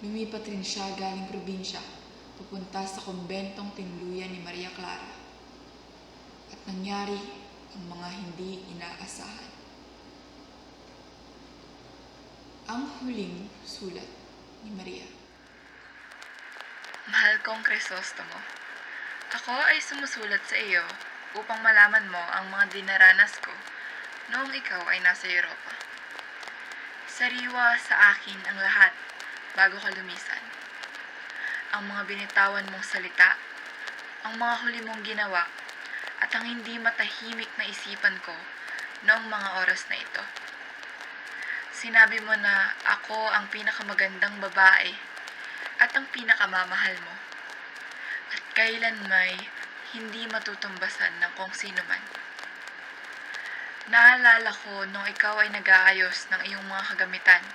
Lumipat rin siya galing probinsya pupunta sa kumbentong tinuluyan ni Maria Clara. At nangyari ang mga hindi inaasahan. Ang huling sulat ni Maria. Mahal kong Crisostomo, ako ay sumusulat sa iyo upang malaman mo ang mga dinaranas ko noong ikaw ay nasa Europa. Sariwa sa akin ang lahat bago ka lumisan. Ang mga binitawan mong salita, ang mga huli mong ginawa, at ang hindi matahimik na isipan ko noong mga oras na ito. Sinabi mo na ako ang pinakamagandang babae at ang pinakamamahal mo. At kailan may hindi matutumbasan ng kung sino man. Naalala ko nung ikaw ay nag-aayos ng iyong mga kagamitan.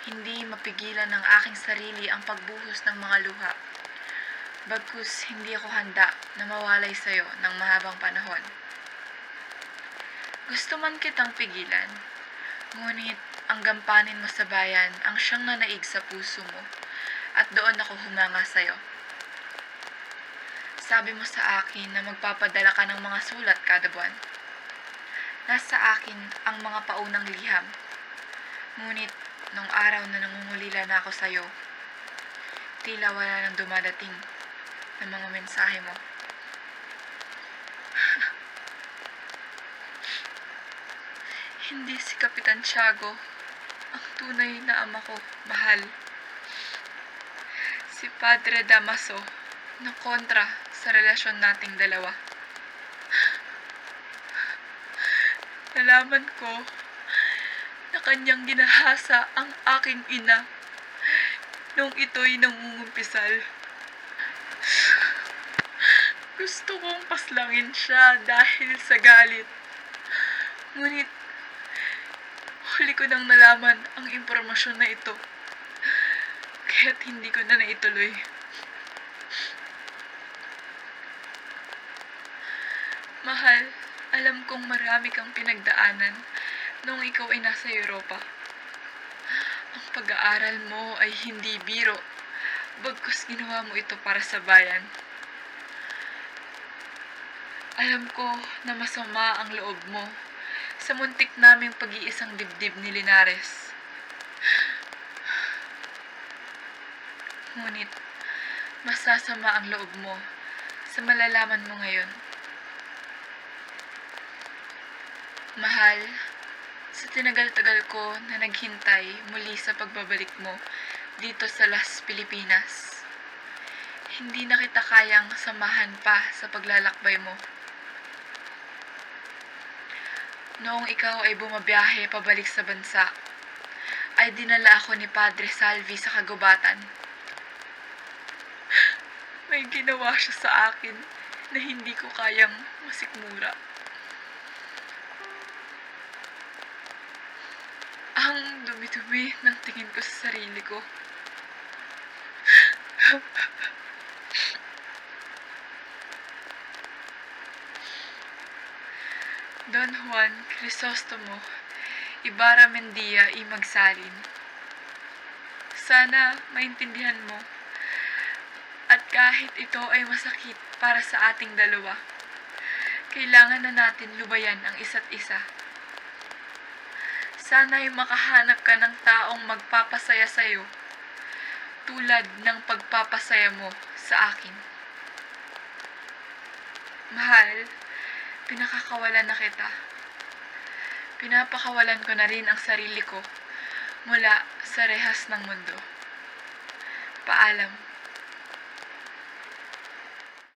Hindi mapigilan ng aking sarili ang pagbuhos ng mga luha. Bagkus hindi ako handa na mawalay sa'yo ng mahabang panahon. Gusto man kitang pigilan, ngunit ang gampanin mo sa bayan ang siyang nanaig sa puso mo at doon ako humanga sa'yo. Sabi mo sa akin na magpapadala ka ng mga sulat kada buwan. Nasa akin ang mga paunang liham. Ngunit, nung araw na nangungulila na ako sa'yo, tila wala nang dumadating ng mga mensahe mo. Hindi si Kapitan Tiago ang tunay na ama ko, mahal. Si Padre Damaso na kontra sa relasyon nating dalawa. Nalaman ko na kanyang ginahasa ang aking ina nung ito'y nangungumpisal. Gusto kong paslangin siya dahil sa galit. Ngunit, huli ko nang nalaman ang impormasyon na ito. Kaya't hindi ko na naituloy. Mahal, alam kong marami kang pinagdaanan nung ikaw ay nasa Europa. Ang pag-aaral mo ay hindi biro, bagkus ginawa mo ito para sa bayan. Alam ko na masama ang loob mo sa muntik naming pag-iisang dibdib ni Linares. Ngunit, masasama ang loob mo sa malalaman mo ngayon. Mahal, sa tinagal-tagal ko na naghintay muli sa pagbabalik mo dito sa Las Pilipinas, hindi na kita kayang samahan pa sa paglalakbay mo. Noong ikaw ay bumabiyahe pabalik sa bansa, ay dinala ako ni Padre Salvi sa kagubatan. May ginawa siya sa akin na hindi ko kayang masikmura. Ang dumi-dumi ng tingin ko sa sarili ko. Don Juan Crisostomo Ibarra Mendia y Magsalin. Sana maintindihan mo. At kahit ito ay masakit para sa ating dalawa, kailangan na natin lubayan ang isa't isa. Sana'y makahanap ka ng taong magpapasaya sa'yo, tulad ng pagpapasaya mo sa akin. Mahal, pinakakawalan na kita. Pinapakawalan ko na rin ang sarili ko mula sa rehas ng mundo. Paalam.